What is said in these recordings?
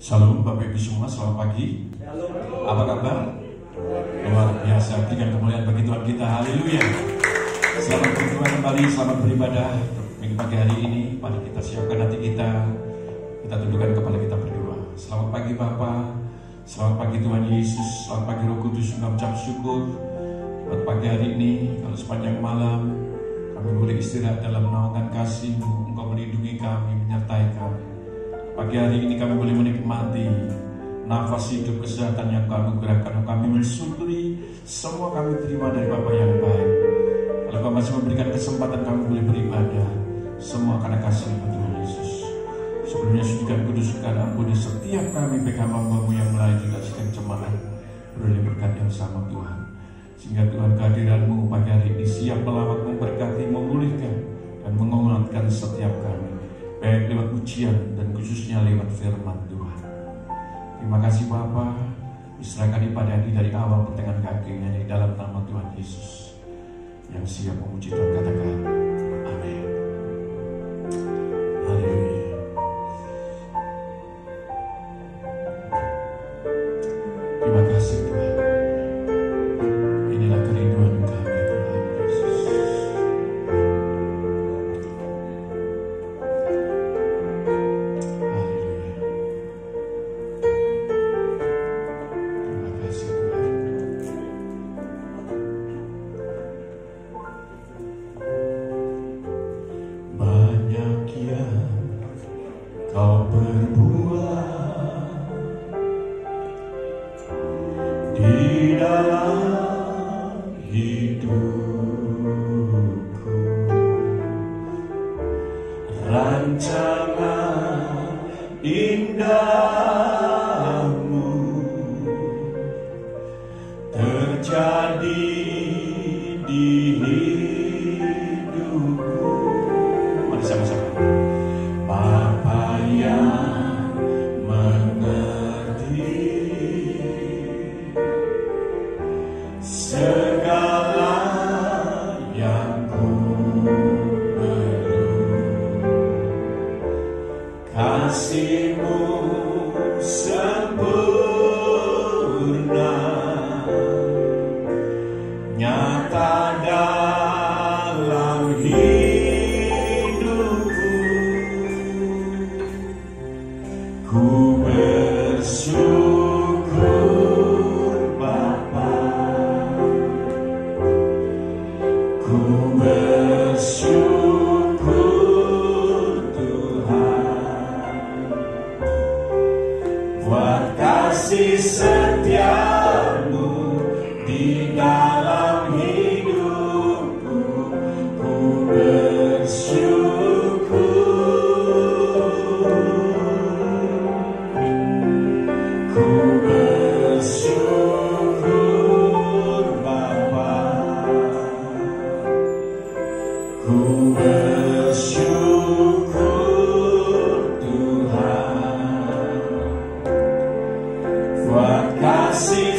Shalom Bapak Ibu semua, selamat pagi. Apa kabar? Luar biasa, berikan kemuliaan bagi Tuhan kita, haleluya. Selamat berjumpa kembali, selamat beribadah minggu pagi hari ini. Mari kita siapkan hati kita tundukkan kepala kita berdoa. Selamat pagi Bapa, selamat pagi Tuhan Yesus, selamat pagi Roh Kudus, mengucap syukur buat pagi hari ini. Kalau sepanjang malam kami boleh istirahat dalam naungan kasih-Mu, Engkau melindungi kami, menyertai kami. Pagi hari ini kami boleh menikmati nafas hidup, kesehatan yang Kau anugerahkan. Kami bersyukuri, semua kami terima dari Bapa yang baik. Kalau Kau masih memberikan kesempatan kami boleh beribadah, semua karena kasih-Mu Tuhan Yesus. Sebelumnya sucikan kuduskan ampuni setiap kami baik hamba-Mu yang lain juga sedang jemaat beroleh berkat yang sama Tuhan. Sehingga Tuhan kehadiran-Mu pagi hari ini siap melawat, memberkati, memulihkan dan menguatkan setiap kami, baik lewat ujian dan khususnya lewat firman Tuhan. Terima kasih Bapa, diserahkan ibadah ini dari awal pertengahan akhirnya di dalam nama Tuhan Yesus. Yang siap memuji Tuhan katakan amin. Haleluya. Terima kasih Tuhan. Inilah kerinduan kami Tuhan Yesus. Kau berbuat di dalam hidupku, rancangan indahmu terjadi di hidupku. Mari sama-sama. Bapa yang mengerti segala yang ku perlu, kasih-Mu sempurna nyata dalam ku bersyukur Bapa, ku bersyukur Tuhan, buat kasih setia-Mu di dalam hidupku. Ku bersyukur, ku bersyukur Bapa, ku bersyukur Tuhan, buat kasih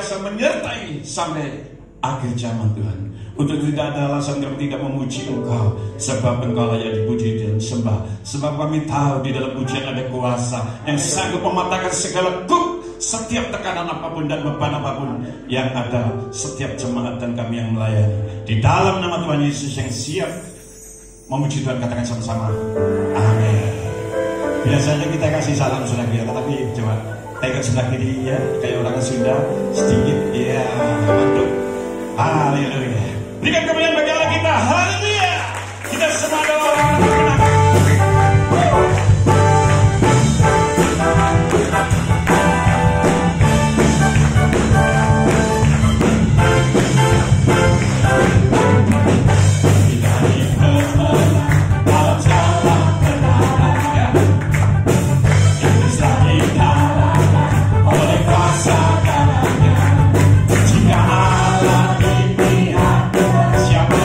senantiasa menyertai sampai akhir zaman Tuhan. Untuk tidak ada alasan kami tidak memuji Engkau, sebab Engkau layak dipuji dan sembah. Sebab kami tahu di dalam pujian ada kuasa yang sanggup mematahkan segala setiap tekanan apapun dan beban apapun yang ada setiap jemaat dan kami yang melayani. Di dalam nama Tuhan Yesus yang siap memuji Tuhan, katakan sama-sama amin. Biasanya kita kasih salam sudah kira, tapi coba tengok sebelah kiri ya, kayak orang Sunda sedikit ya, mantap. Haleluya. Berikan kemuliaan bagi Allah kita. Haleluya. Kita semua doa. Siapa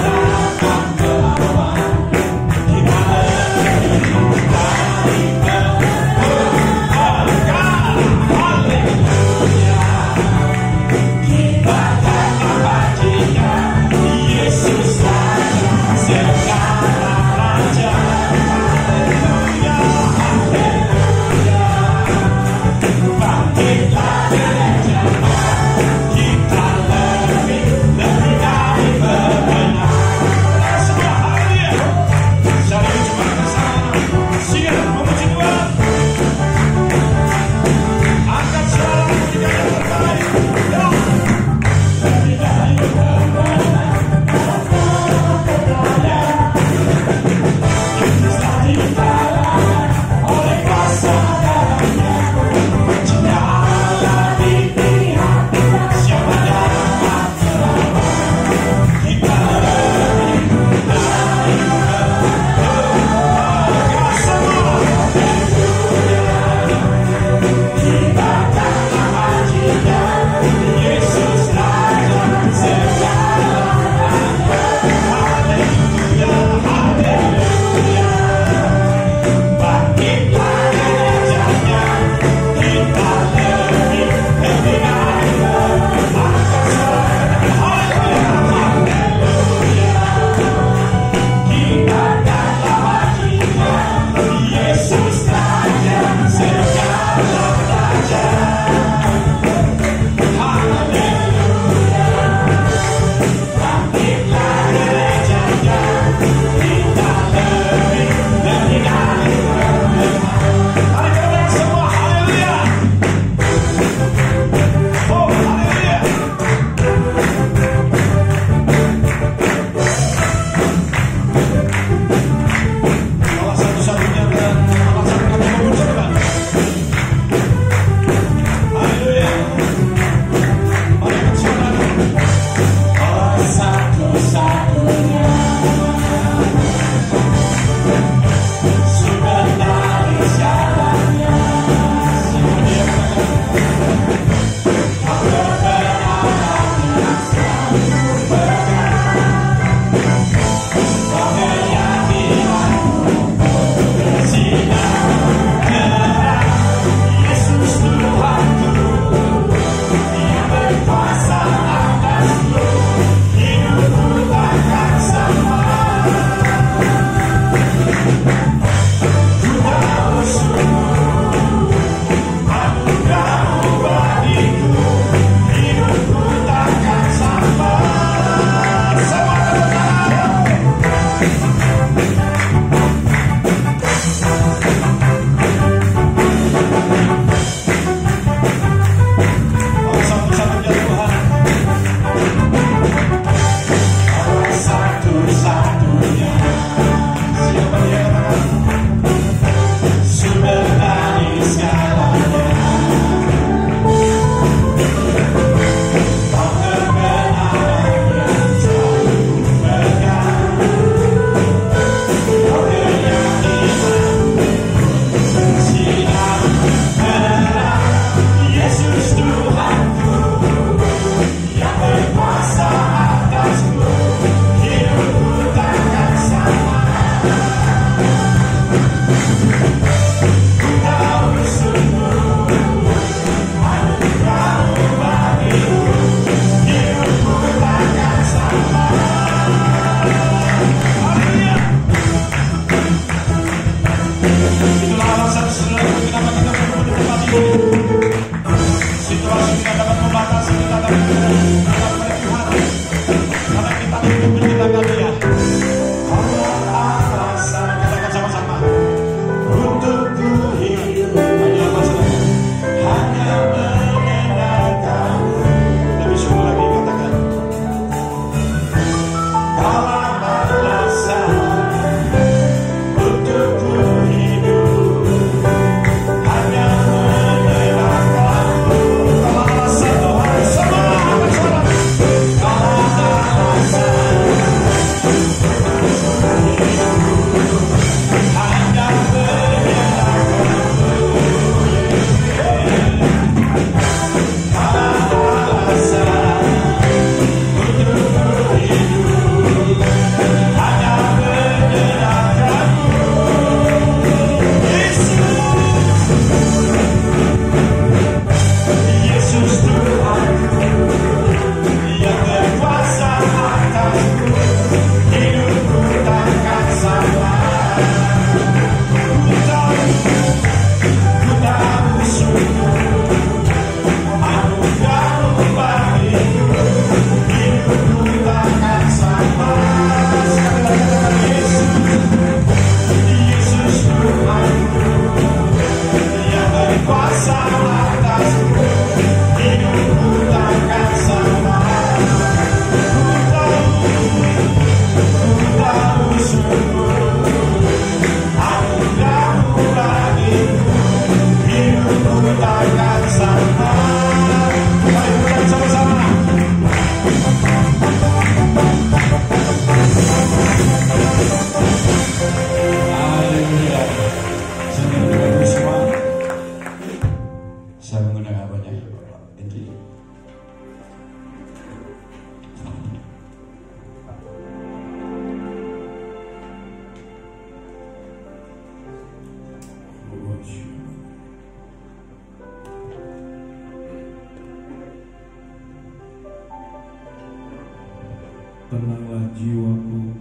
Tenanglah jiwaku,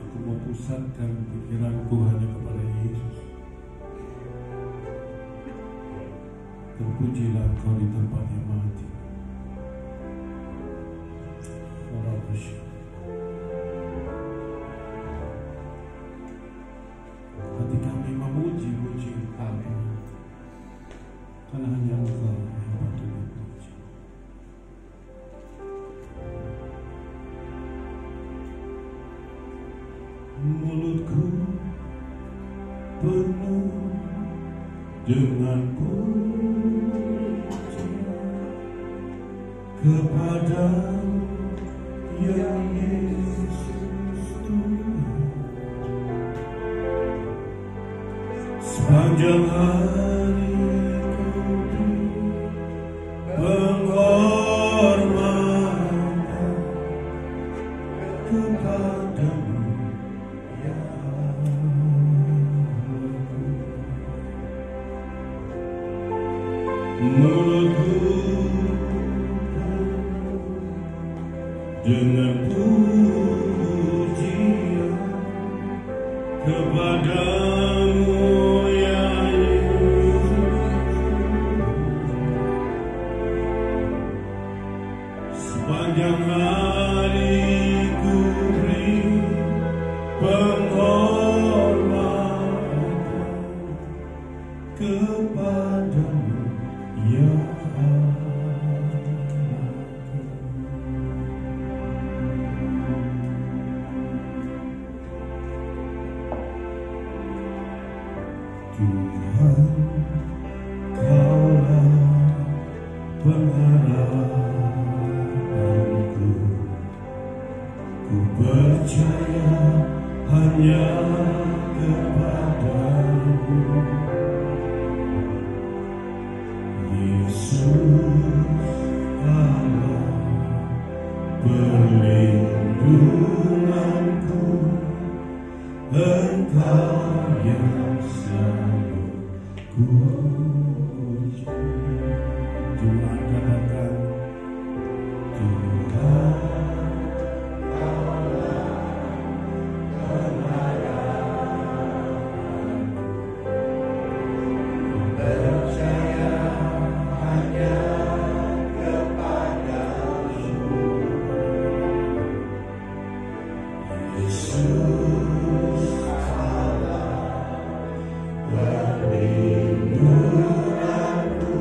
aku mau pusatkan pikiranku hanya kepada Yesus. Terpujilah Engkau di tempat yang maha tinggi. Hati kami memuji-muji Engkau, karena hanya Engkau yang patut dipuji. Mulutku penuh dengan puji kepada yang Yesus Tuhan. Sepanjang hari penghormatan kepadamu ya mulutku dengan pujian kepadamu ya Yesus. Sepanjang hari ku beri penghormatan kepadamu ya Tuhan, Kaulah pengharapanku. Ku percaya hanya kepadamu, Yesus Allah perlindunganku. Engkau yang selalu puji. Tuhan katakan, Tuhan Kaulah pengharapanku. Percaya hanya kepadamu, Yesus Allah perlindunganku.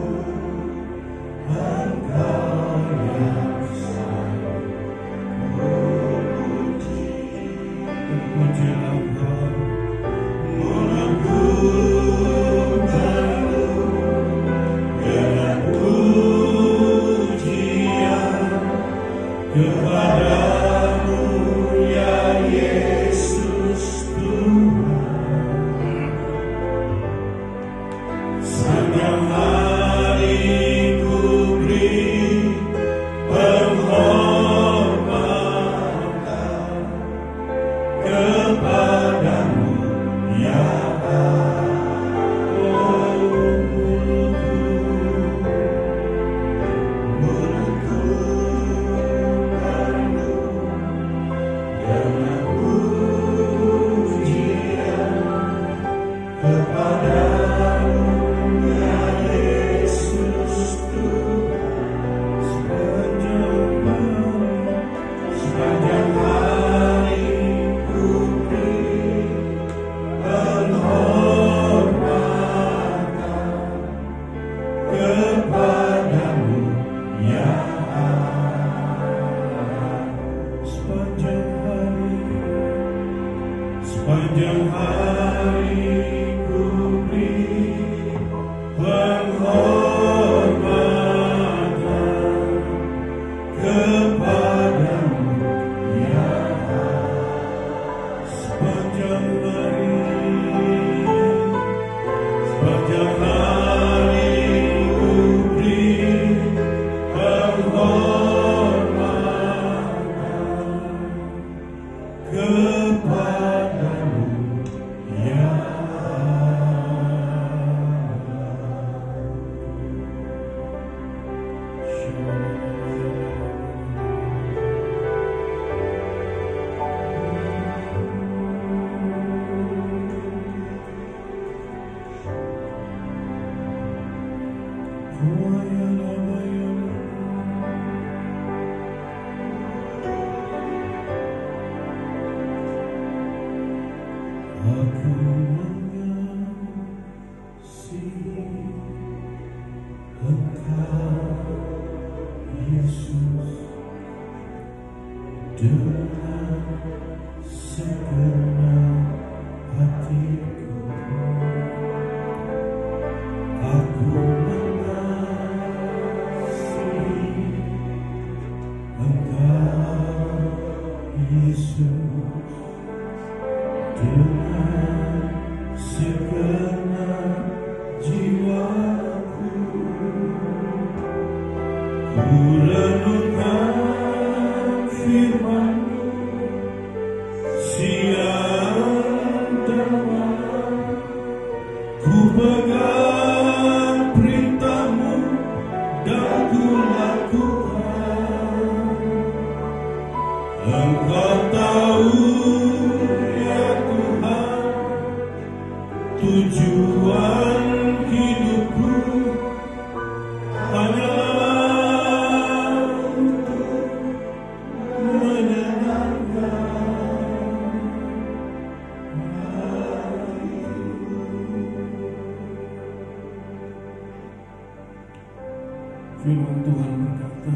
Firman Tuhan berkata,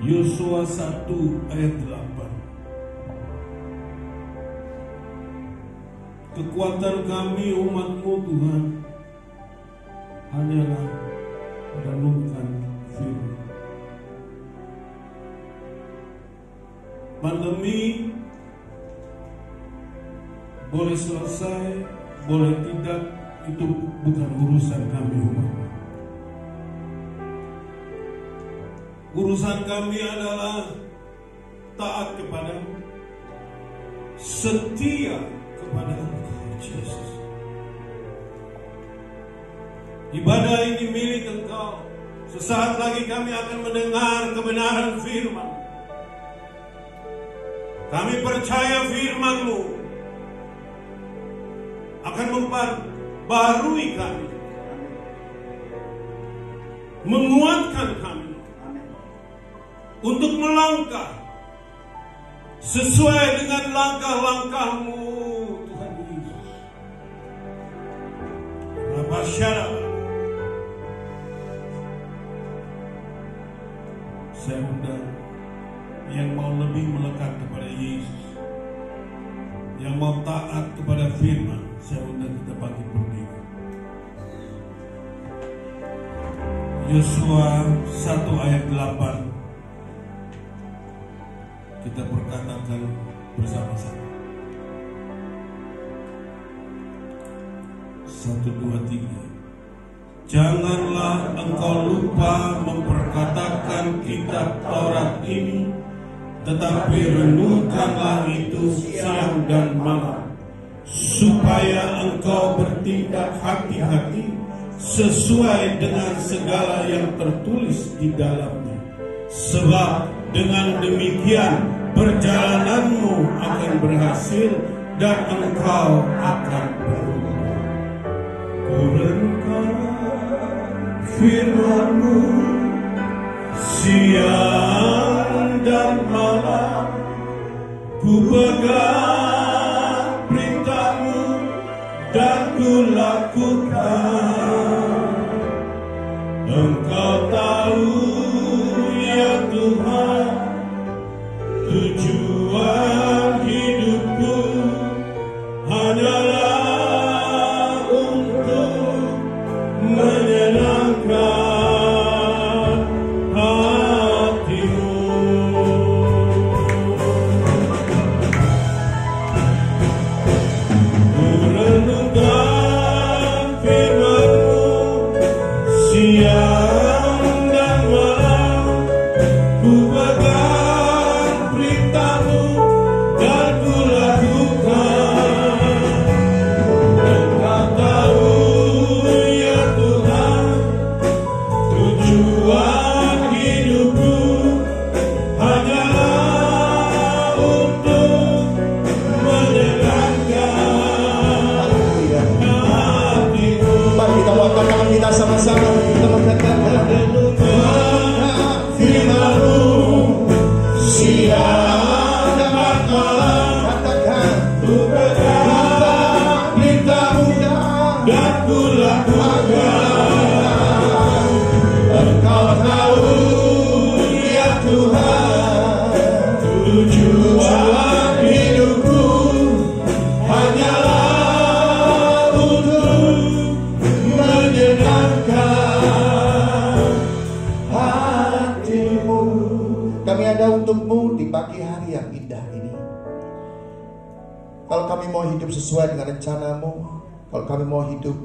Yosua 1 ayat 8. Kekuatan kami umat-Mu Tuhan hanyalah merenungkan firman. Pandemi boleh selesai, boleh tidak, itu bukan urusan kami umat. Urusan kami adalah taat kepada-Mu, setia kepada Engkau, Yesus. Ibadah ini milik Engkau. Sesaat lagi kami akan mendengar kebenaran firman. Kami percaya firman-Mu akan memperbarui kami, menguatkan kami untuk melangkah sesuai dengan langkah-langkah-Mu, Tuhan Yesus. Saya undang yang mau lebih melekat kepada Yesus, yang mau taat kepada firman, saya undang kita bangkit berdiri. Yosua 1 ayat 8. Kita perkatakan bersama-sama. 1, 2, 3. Janganlah engkau lupa memperkatakan kitab Taurat ini, tetapi renungkanlah itu siang dan malam, supaya engkau bertindak hati-hati sesuai dengan segala yang tertulis di dalamnya. Sebab dengan demikian perjalananmu akan berhasil dan engkau akan beruntung. Kurenungkan firman-Mu siang dan malam, ku pegang perintah-Mu dan ku lakukan. Engkau tahu ya Tuhan, tujuan hidupku hanyalah untuk menyenangkan hati-Mu. Ku renungkan firman-Mu siang dan malam, ku pegang perintah-Mu dan ku lakukan. Engkau tahu ya Tuhan, tujuan hidupku hanyalah untuk menyenangkan hati-Mu. Mari kita angkat tangan kita. kita sama-sama mengatakan firman-Mu, siang dan malam, katakan perintah-Mu dan ku lakukan. Engkau tahu ya Tuhan, tujuan hidupku hanyalah untuk menyenangkan hati-Mu. Kami ada untuk-Mu di pagi hari yang indah ini. Kalau kami mau hidup sesuai dengan rencana-Mu, kalau kami mau hidup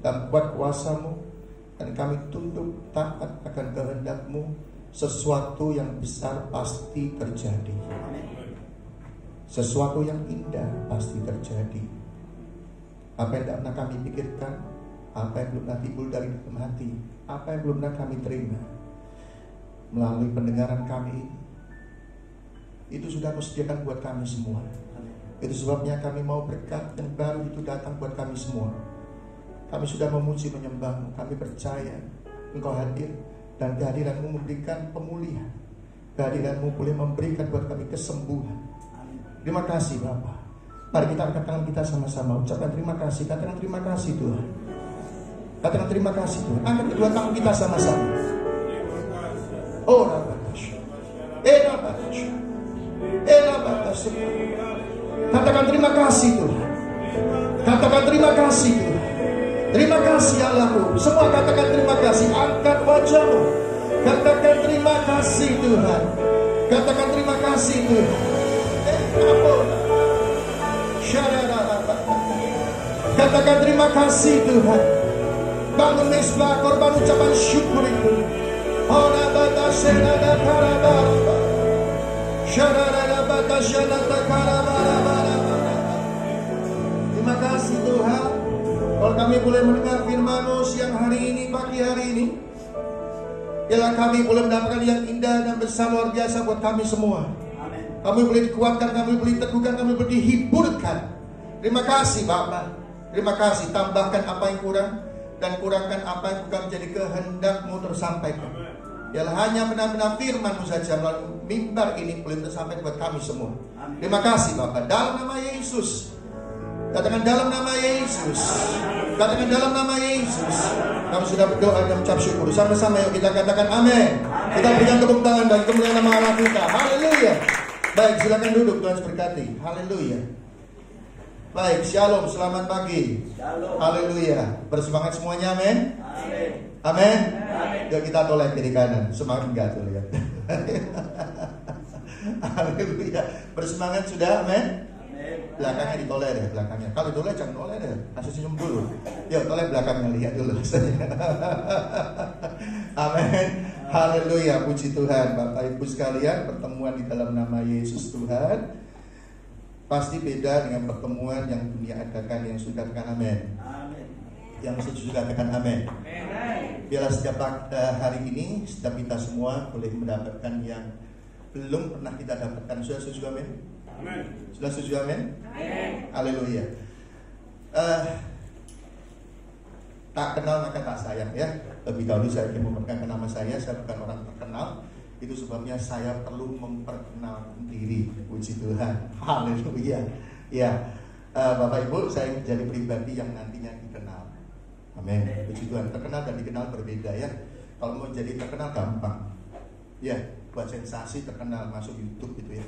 dan kuat kuasa-Mu, dan kami tunduk taat akan kehendak-Mu, sesuatu yang besar pasti terjadi. Sesuatu yang indah pasti terjadi. Apa yang tidak pernah kami pikirkan, apa yang belum pernah timbul dari dalam hati, apa yang belum pernah kami terima melalui pendengaran kami ini, itu sudah Kau sediakan buat kami semua. Itu sebabnya kami mau berkat yang baru itu datang buat kami semua. Kami sudah memuji menyembah-Mu, kami percaya Engkau hadir, dan kehadiran-Mu memberikan pemulihan. Kehadiran-Mu boleh memberikan buat kami kesembuhan. Terima kasih Bapa. Mari kita angkat tangan kita sama-sama, ucapkan terima kasih. Katakan terima kasih Tuhan. Katakan terima kasih Tuhan. Angkat kedua tangan kita sama-sama. Oh Rabbatasha, Rabbatasha, Rabbatasha. Katakan terima kasih Tuhan. Katakan terima kasih Tuhan. Terima kasih Allahku. Semua katakan terima kasih. Angkat wajahmu. Katakan terima kasih Tuhan. Katakan terima kasih Tuhan. Katakan terima kasih Tuhan. Bangun mesbah korban ucapan syukur itu. Terima kasih Tuhan. Kalau kami boleh mendengar firman-Mu siang hari ini, pagi hari ini, biarlah kami boleh mendapatkan yang indah dan besar luar biasa buat kami semua. Kami boleh dikuatkan, kami boleh diteguhkan, kami boleh dihiburkan. Terima kasih Bapa. Terima kasih. Tambahkan apa yang kurang dan kurangkan apa yang bukan menjadi kehendak-Mu tersampaikan. Biarlah hanya benar-benar firman-Mu saja melalui mimbar ini boleh tersampaikan buat kami semua. Terima kasih Bapa. Dalam nama Yesus. Katakan dalam nama Yesus. Katakan dalam nama Yesus. Kami sudah berdoa dan mengucap syukur. Sama-sama yuk kita katakan amin. Kita berikan tepuk tangan bagi kemuliaan nama Allah kita. Haleluya. Baik, silakan duduk, Tuhan berkati. Haleluya. Baik, shalom, selamat pagi. Haleluya. Bersemangat semuanya, amin. Amin. Yuk kita toleh kiri kanan. Semangat enggak tuh lihat. Haleluya. Bersemangat sudah, amin. Belakangnya ditoleh deh, belakangnya. Kalau ditoleh jangan toleh deh, kasih senyum dulu. Yuk toleh belakangnya, lihat dulu. Amin. Haleluya, puji Tuhan. Bapak Ibu sekalian, pertemuan di dalam nama Yesus Tuhan pasti beda dengan pertemuan yang dunia adakan. Yang sudah katakan amin. Yang setuju katakan amin. Biarlah setiap hari ini setiap kita semua boleh mendapatkan yang belum pernah kita dapatkan. Sudah setuju amin? Sudah setuju amin? Haleluya. Tak kenal maka tak sayang ya. Lebih dahulu saya ingin memperkenalkan nama saya bukan orang terkenal. Itu sebabnya saya perlu memperkenalkan diri. Puji Tuhan. Haleluya. Ya, Bapak Ibu, saya ingin jadi pribadi yang nantinya dikenal. Amin. Puji Tuhan. Terkenal dan dikenal berbeda ya. Kalau mau jadi terkenal gampang. Ya, buat sensasi terkenal masuk YouTube gitu ya.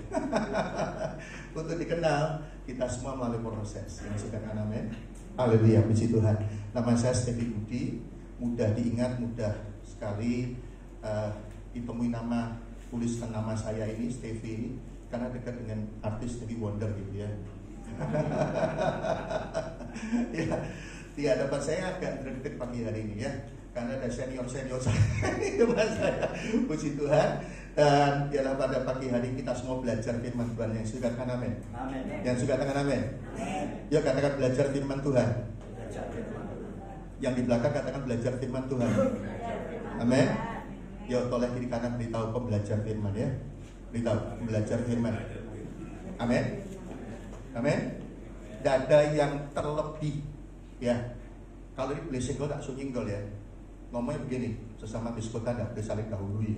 Untuk dikenal kita semua melalui proses. Yang sudah kan amin. Haleluya, puji Tuhan. Nama saya Stevi Budi. Mudah diingat, mudah sekali ditemui nama, tuliskan nama saya ini Stevi ini karena dekat dengan artis Stevie Wonder gitu ya. Ya, dapat saya agak terdekat pagi hari ini ya. Karena ada senior saya di depan saya. Puji Tuhan. Dan biarlah pada pagi hari kita semua belajar firman Tuhan. Yang suka katakan amin. Yang suka katakan amin. Yuk katakan belajar firman Tuhan. Yang di belakang katakan belajar firman Tuhan. Amin. Yuk toleh kiri kanan beritahu kau belajar firman ya. Beritahu belajar firman. Amin. Amin. Tidak ada yang terlebih ya. Kalau ini boleh singgol tak sunginggol ya. ngomongnya begini, sesama bis kota tidak boleh saling dahului.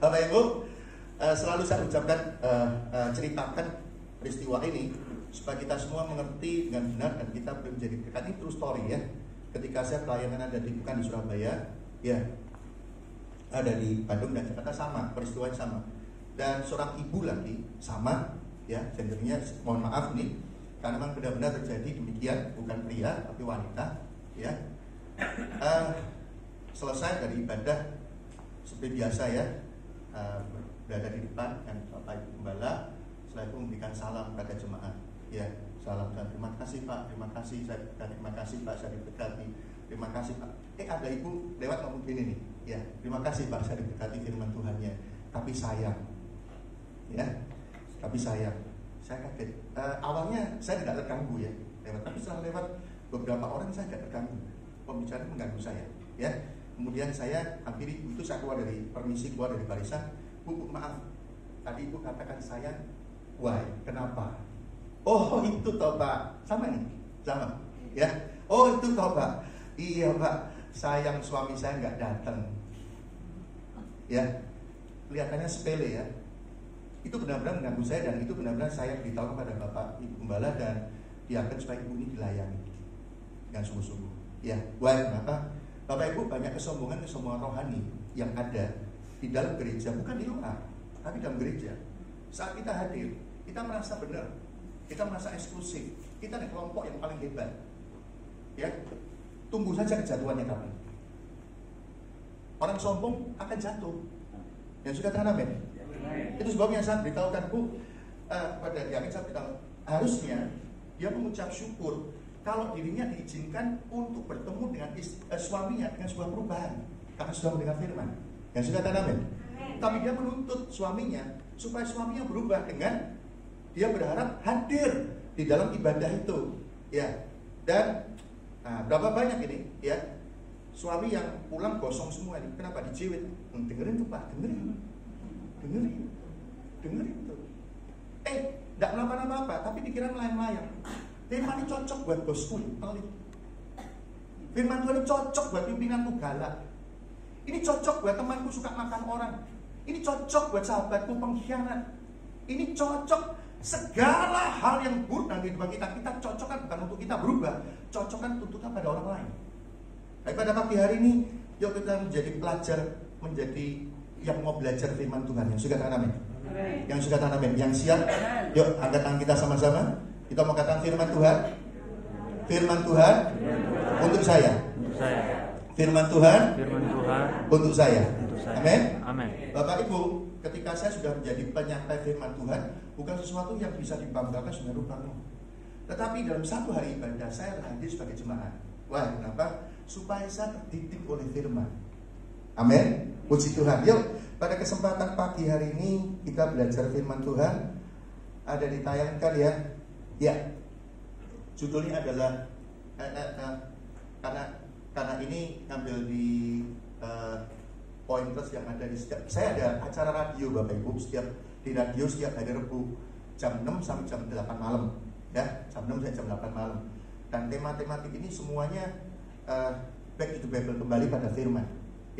Bapak Ibu, selalu saya ucapkan, ceritakan peristiwa ini supaya kita semua mengerti dengan benar dan kita boleh menjadi berkat. Ini true story ya. Ketika saya pelayanan ada bukan di Surabaya, ya ada di Bandung dan Jakarta sama, peristiwanya sama. Dan seorang ibu lagi sama, ya gendernya mohon maaf nih, karena memang benar-benar terjadi demikian, bukan pria tapi wanita, ya. Selesai dari ibadah seperti biasa ya, berada di depan dan Bapak Ibu Gembala, setelah itu memberikan salam kepada jemaat, ya salam dan terima kasih Pak, terima kasih saya, terima kasih Pak saya diberkati, terima kasih Pak. Ada ibu lewat ngomong gini nih, ya terima kasih Pak saya diberkati firman Tuhannya, tapi sayang, ya tapi sayang, saya kaget. Awalnya saya tidak terganggu ya, lewat, tapi setelah lewat beberapa orang saya tidak terganggu, pembicaraan mengganggu saya, ya. Kemudian saya hampiri itu, saya keluar dari permisi, keluar dari barisan. Bu, maaf, tadi Ibu katakan saya, why, kenapa? Oh itu toh Pak, sama nih, sama, ya. Oh itu toh Pak, iya Pak, sayang suami saya nggak datang, ya. Kelihatannya sepele ya. Itu benar-benar mengganggu saya dan itu benar-benar saya beritahu kepada Bapak Ibu Gembala dan diakan supaya Ibu ini dilayani dengan sungguh-sungguh. Ya, why, kenapa? Bapak Ibu, banyak kesombongan rohani yang ada di dalam gereja, bukan di luar, tapi dalam gereja. Saat kita hadir, kita merasa benar, kita merasa eksklusif, kita di kelompok yang paling hebat. Ya, tunggu saja kejatuhannya kami. Orang sombong akan jatuh. Yang sudah tanam amin. Itu sebabnya saya beritahukan Bu, pada dia saya beritahu, harusnya dia mengucap syukur kalau dirinya diizinkan untuk bertemu dengan suaminya dengan sebuah perubahan karena sudah mendengar firman. Yang sudah tanamin. Tapi dia menuntut suaminya supaya suaminya berubah dengan dia berharap hadir di dalam ibadah itu, ya. Dan berapa banyak ini, ya, suami yang pulang gosong semua ini. Kenapa dijiwit? Dengerin tuh Pak, dengerin tuh. Tidak melakukan apa-apa, tapi pikiran melayang-layang. Firman ini cocok buat bosku, pelit. Firman Tuhan ini cocok buat pimpinanku galak. Ini cocok buat temanku suka makan orang. Ini cocok buat sahabatku pengkhianat. Ini cocok segala hal yang buruk dalam kehidupan kita. Kita cocokkan bukan untuk kita berubah, cocokkan tuntutan pada orang lain. Baik, pada pagi hari ini, yuk kita menjadi pelajar, menjadi yang mau belajar firman Tuhan. Yang suka tangan amin. Yang suka tangan amin. Yang siap, yuk angkat tangan kita sama-sama. Kita mau katakan firman Tuhan. Firman Tuhan untuk saya. Firman Tuhan untuk saya. Amin. Bapak Ibu, ketika saya sudah menjadi penyampai firman Tuhan, bukan sesuatu yang bisa dibanggakan sebagai rupamu. Tetapi dalam satu hari ibadah saya hadir sebagai jemaat. Wah, kenapa? Supaya saya terdidik oleh firman. Amin. Puji Tuhan. Yuk, pada kesempatan pagi hari ini kita belajar firman Tuhan. Ada ditayangkan ya. Ya, judulnya adalah karena ini ngambil di pointers yang ada di setiap. Saya ada acara radio Bapak Ibu di radio setiap hari Rabu jam 6 sampai jam 8 malam, ya, jam 6 sampai jam 8 malam. Dan tema-tematik ini semuanya back to the Bible, kembali pada firman.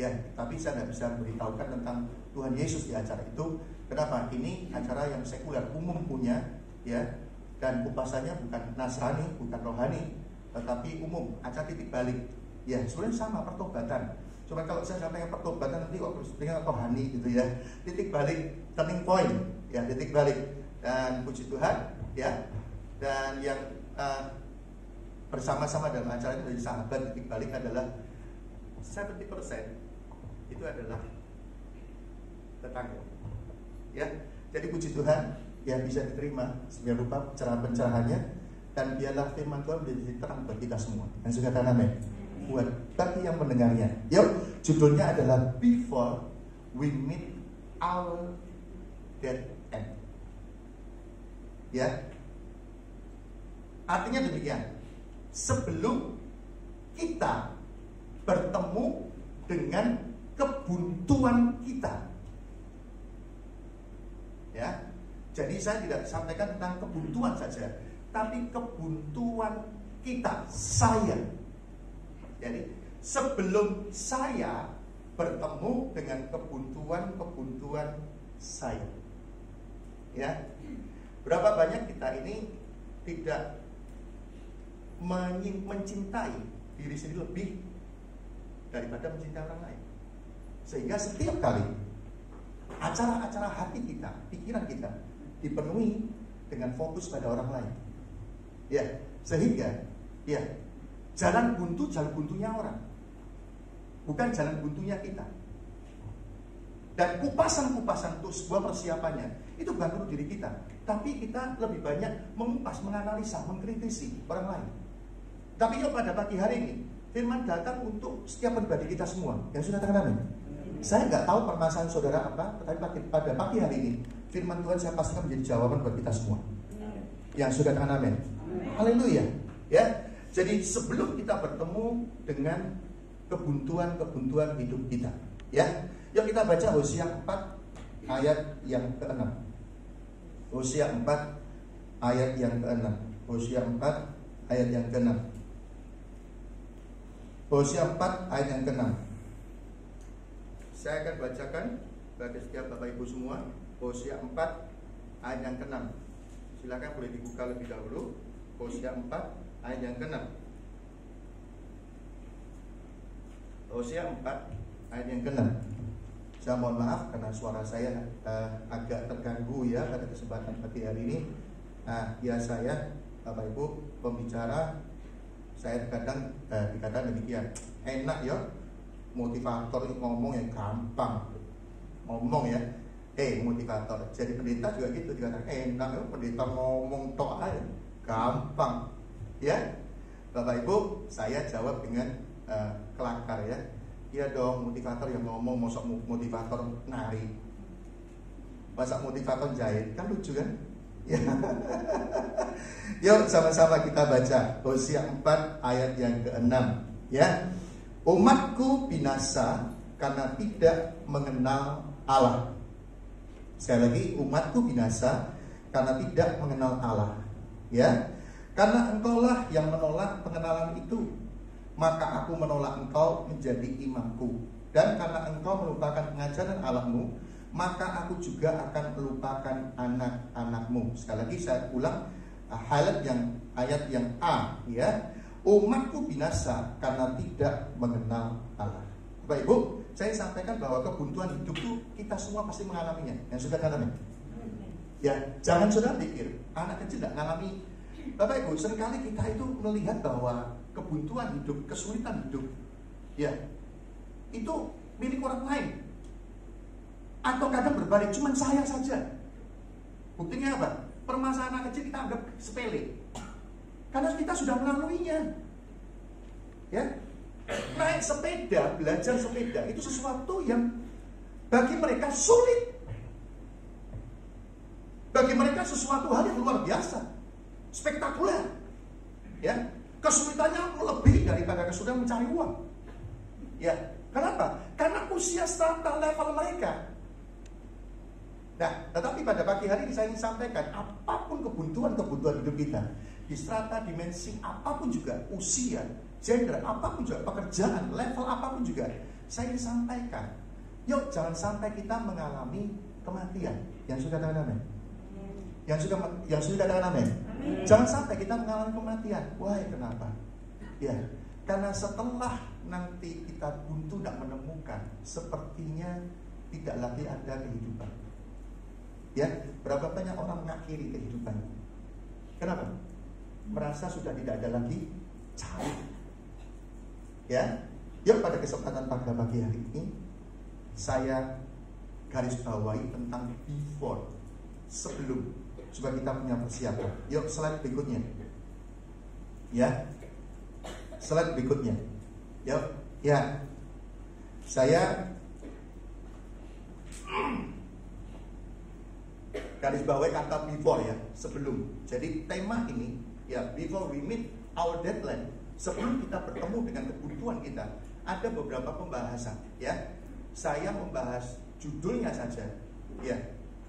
Ya, tapi saya tidak bisa memberitahukan tentang Tuhan Yesus di acara itu. Kenapa? Ini acara yang sekuler, umum punya, ya. Dan kupasannya bukan Nasrani, bukan rohani, tetapi umum, acara titik balik. Ya, sebenarnya sama, pertobatan. Cuma kalau saya sampaikan pertobatan nanti kok dengan rohani gitu ya. Titik balik, turning point, ya, titik balik. Dan puji Tuhan, ya. Dan yang bersama-sama dalam acara ini dari sahabat titik balik adalah 70% itu adalah tetangga. Ya, jadi puji Tuhan, ya bisa diterima sebagai rupa pencerahannya, dan biarlah firman Tuhan menjadi terang bagi kita semua. Dan juga amin. Buat bagi yang mendengarnya. Yuk, judulnya adalah Before We Meet Our Dead End. Ya, artinya demikian. Sebelum kita bertemu dengan kebuntuan kita, ya. Jadi saya tidak sampaikan tentang kebuntuan saja, tapi kebuntuan kita, saya, Jadi sebelum saya bertemu dengan kebuntuan saya, ya, berapa banyak kita ini tidak mencintai diri sendiri lebih daripada mencintai orang lain, sehingga setiap kali acara-acara hati kita, pikiran kita dipenuhi dengan fokus pada orang lain, ya, sehingga ya jalan buntunya orang, bukan jalan buntunya kita. Dan kupasan-kupasan untuk sebuah persiapannya itu bukan untuk diri kita, tapi kita lebih banyak mengupas, menganalisa, mengkritisi orang lain. Tapi yuk pada pagi hari ini firman datang untuk setiap pribadi kita semua yang sudah terkenal. Saya nggak tahu permasalahan saudara apa, tetapi pada pagi hari ini firman Tuhan saya pastikan menjadi jawaban buat kita semua yang sudah terkenal. Haleluya. Ya, jadi sebelum kita bertemu dengan kebuntuan hidup kita, ya, yuk kita baca Hosea 4 ayat yang ke-6. Hosea 4 ayat yang ke-6. Hosea 4 ayat yang ke-6. Hosea 4 ayat yang ke-6. Saya akan bacakan bagi setiap Bapak Ibu semua. Hosea 4 ayat yang ke-6. Silakan boleh dibuka lebih dahulu. Hosea 4 ayat yang ke-6. Hosea 4 ayat yang ke-6. Saya mohon maaf karena suara saya agak terganggu ya pada kesempatan pagi hari ini. Biasa ya Bapak Ibu pembicara, saya kadang dikatakan demikian, enak ya motivator ngomong yang gampang, ngomong ya, motivator. Jadi pendeta juga gitu, dikatakan enak ya pendeta ngomong tok aja, gampang ya. Bapak Ibu, saya jawab dengan kelakar ya. Iya dong, motivator yang ngomong, mosok motivator nari, masa motivator jahit, kan lucu kan? Ya. Yuk sama-sama kita baca Hosea 4 ayat yang ke-6 ya. Umatku binasa karena tidak mengenal Allah. Sekali lagi, umatku binasa karena tidak mengenal Allah, ya. Karena engkaulah yang menolak pengenalan itu, maka aku menolak engkau menjadi imamku. Dan karena engkau melupakan pengajaran Allahmu, maka aku juga akan melupakan anak-anakmu. Sekali lagi saya ulang, highlight yang ayat yang A, ya. Umatku binasa karena tidak mengenal Allah. Bapak Ibu, saya sampaikan bahwa kebuntuan hidup itu kita semua pasti mengalaminya. Yang sudah mengalami, ya, jangan sudah pikir anak kecil tidak mengalami. Bapak Ibu, seringkali kita itu melihat bahwa kebuntuan hidup, kesulitan hidup, ya, itu milik orang lain. Atau kadang berbalik, cuman saya saja. Buktinya apa? Permasalahan anak kecil kita anggap sepele, karena kita sudah melaluinya. Ya, naik sepeda, belajar sepeda itu sesuatu yang bagi mereka sulit. Bagi mereka sesuatu hal yang luar biasa, spektakuler. Ya, kesulitannya lebih daripada kesulitan mencari uang. Ya, kenapa? Karena usia starter level mereka. Nah, tetapi pada pagi hari ini saya ingin sampaikan, apapun kebuntuan hidup kita, di strata, dimensi apapun juga, usia, gender, apapun juga, pekerjaan, level apapun juga, saya ingin sampaikan, yuk jangan sampai kita mengalami kematian. Yang sudah katakan amin? Yang sudah katakan amin? Jangan sampai kita mengalami kematian. Wah, kenapa? Ya, karena setelah nanti kita buntu tidak menemukan, sepertinya tidak lagi ada kehidupan. Ya, berapa banyak orang mengakhiri kehidupannya. Kenapa? Merasa sudah tidak ada lagi cari. Ya, yuk pada kesempatan pada pagi hari ini saya garis bawahi tentang before, sebelum, supaya kita punya persiapan. Yuk slide berikutnya. Ya, slide berikutnya. Yuk, ya, saya garis bawahi kata before ya, sebelum. Jadi tema ini ya, before we meet our deadline, sebelum kita bertemu dengan kebutuhan kita, ada beberapa pembahasan ya. Saya membahas judulnya saja ya,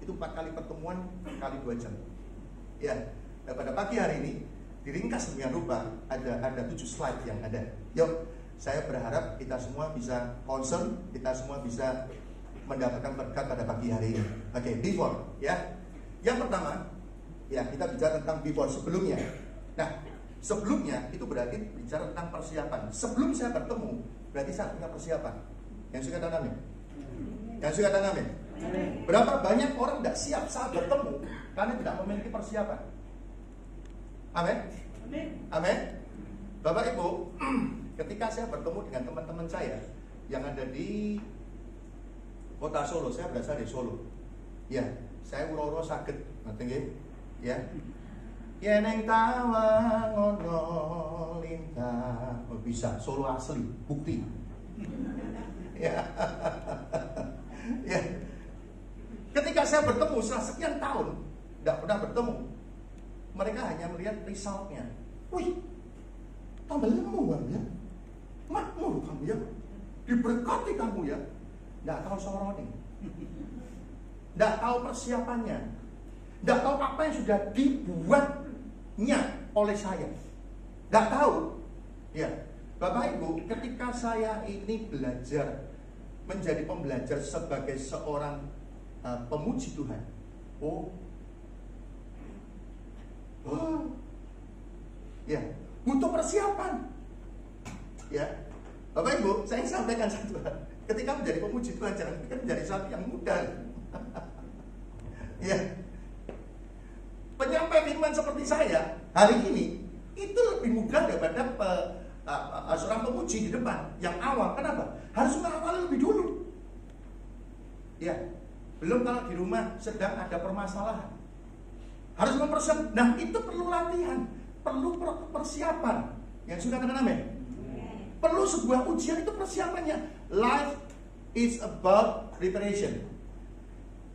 itu 4 kali pertemuan kali 2 jam ya. Dan pada pagi hari ini diringkas dengan rupa ada 7 slide yang ada. Yuk Saya berharap kita semua bisa concern, kita semua bisa mendapatkan berkat pada pagi hari ini. Oke, before ya. Yang pertama, ya kita bicara tentang before, sebelumnya. Nah, sebelumnya itu berarti bicara tentang persiapan. Sebelum saya bertemu, berarti saya punya persiapan. Yang suka dan amin? Yang suka dan amin? Berapa banyak orang tidak siap saat bertemu karena tidak memiliki persiapan? Amin? Amin? Bapak Ibu, ketika saya bertemu dengan teman-teman saya yang ada di kota Solo, saya berasal dari Solo. Ya, saya uro-uro sakit, ngerti nggih? Ya. Yeneng tawang ono lintang. Oh, bisa, Solo asli, bukti. Ya. Ya. Ketika saya bertemu setelah sekian tahun tidak pernah bertemu, mereka hanya melihat resultnya. Wih, tambah lemu kamu ya, makmur kamu ya, diberkati kamu ya. Tidak tahu soroni, tidak tahu persiapannya, tidak tahu apa yang sudah dibuatnya oleh saya, tidak tahu. Ya, Bapak Ibu, ketika saya ini belajar menjadi pembelajar sebagai seorang pemuji Tuhan, ya, butuh persiapan. Ya, Bapak Ibu, saya sampaikan satu hal. Ketika menjadi pemuji Tuhan, jangan pikir menjadi sesuatu yang mudah. Ya, penyampai firman seperti saya hari ini itu lebih mudah daripada seorang pemuji di depan yang awal. Kenapa? Harus mengawali lebih dulu. Ya, belum kalau di rumah sedang ada permasalahan, harus mempersiapkan. Nah, itu perlu latihan, perlu persiapan. Yang sudah kena amin? Perlu sebuah ujian, itu persiapannya. Life is about preparation.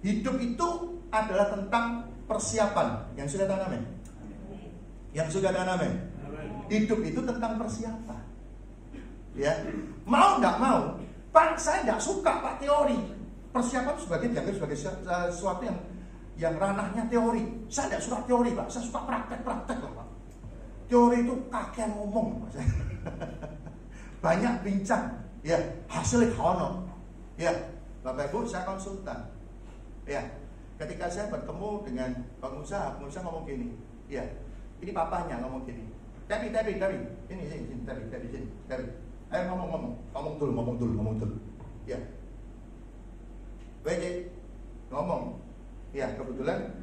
Hidup itu adalah tentang persiapan. Yang sudah kena amin? Yang sudah kena amin? Hidup itu tentang persiapan. Ya, mau nggak mau, Pak, saya nggak suka Pak teori. Persiapan dianggap sebagai sesuatu yang ranahnya teori. Saya tidak suka teori, Pak. Saya suka praktek lah, Pak. Teori itu kakean ngomong, Pak. Banyak bincang, ya, hasilnya kono. Ya, Bapak Ibu, saya konsultan. Ya, ketika saya bertemu dengan pengusaha ngomong gini. Ya, ini papanya ngomong gini. Tapi, ini, Terry. Ayo ngomong dulu. Ya. WJ ngomong, ya kebetulan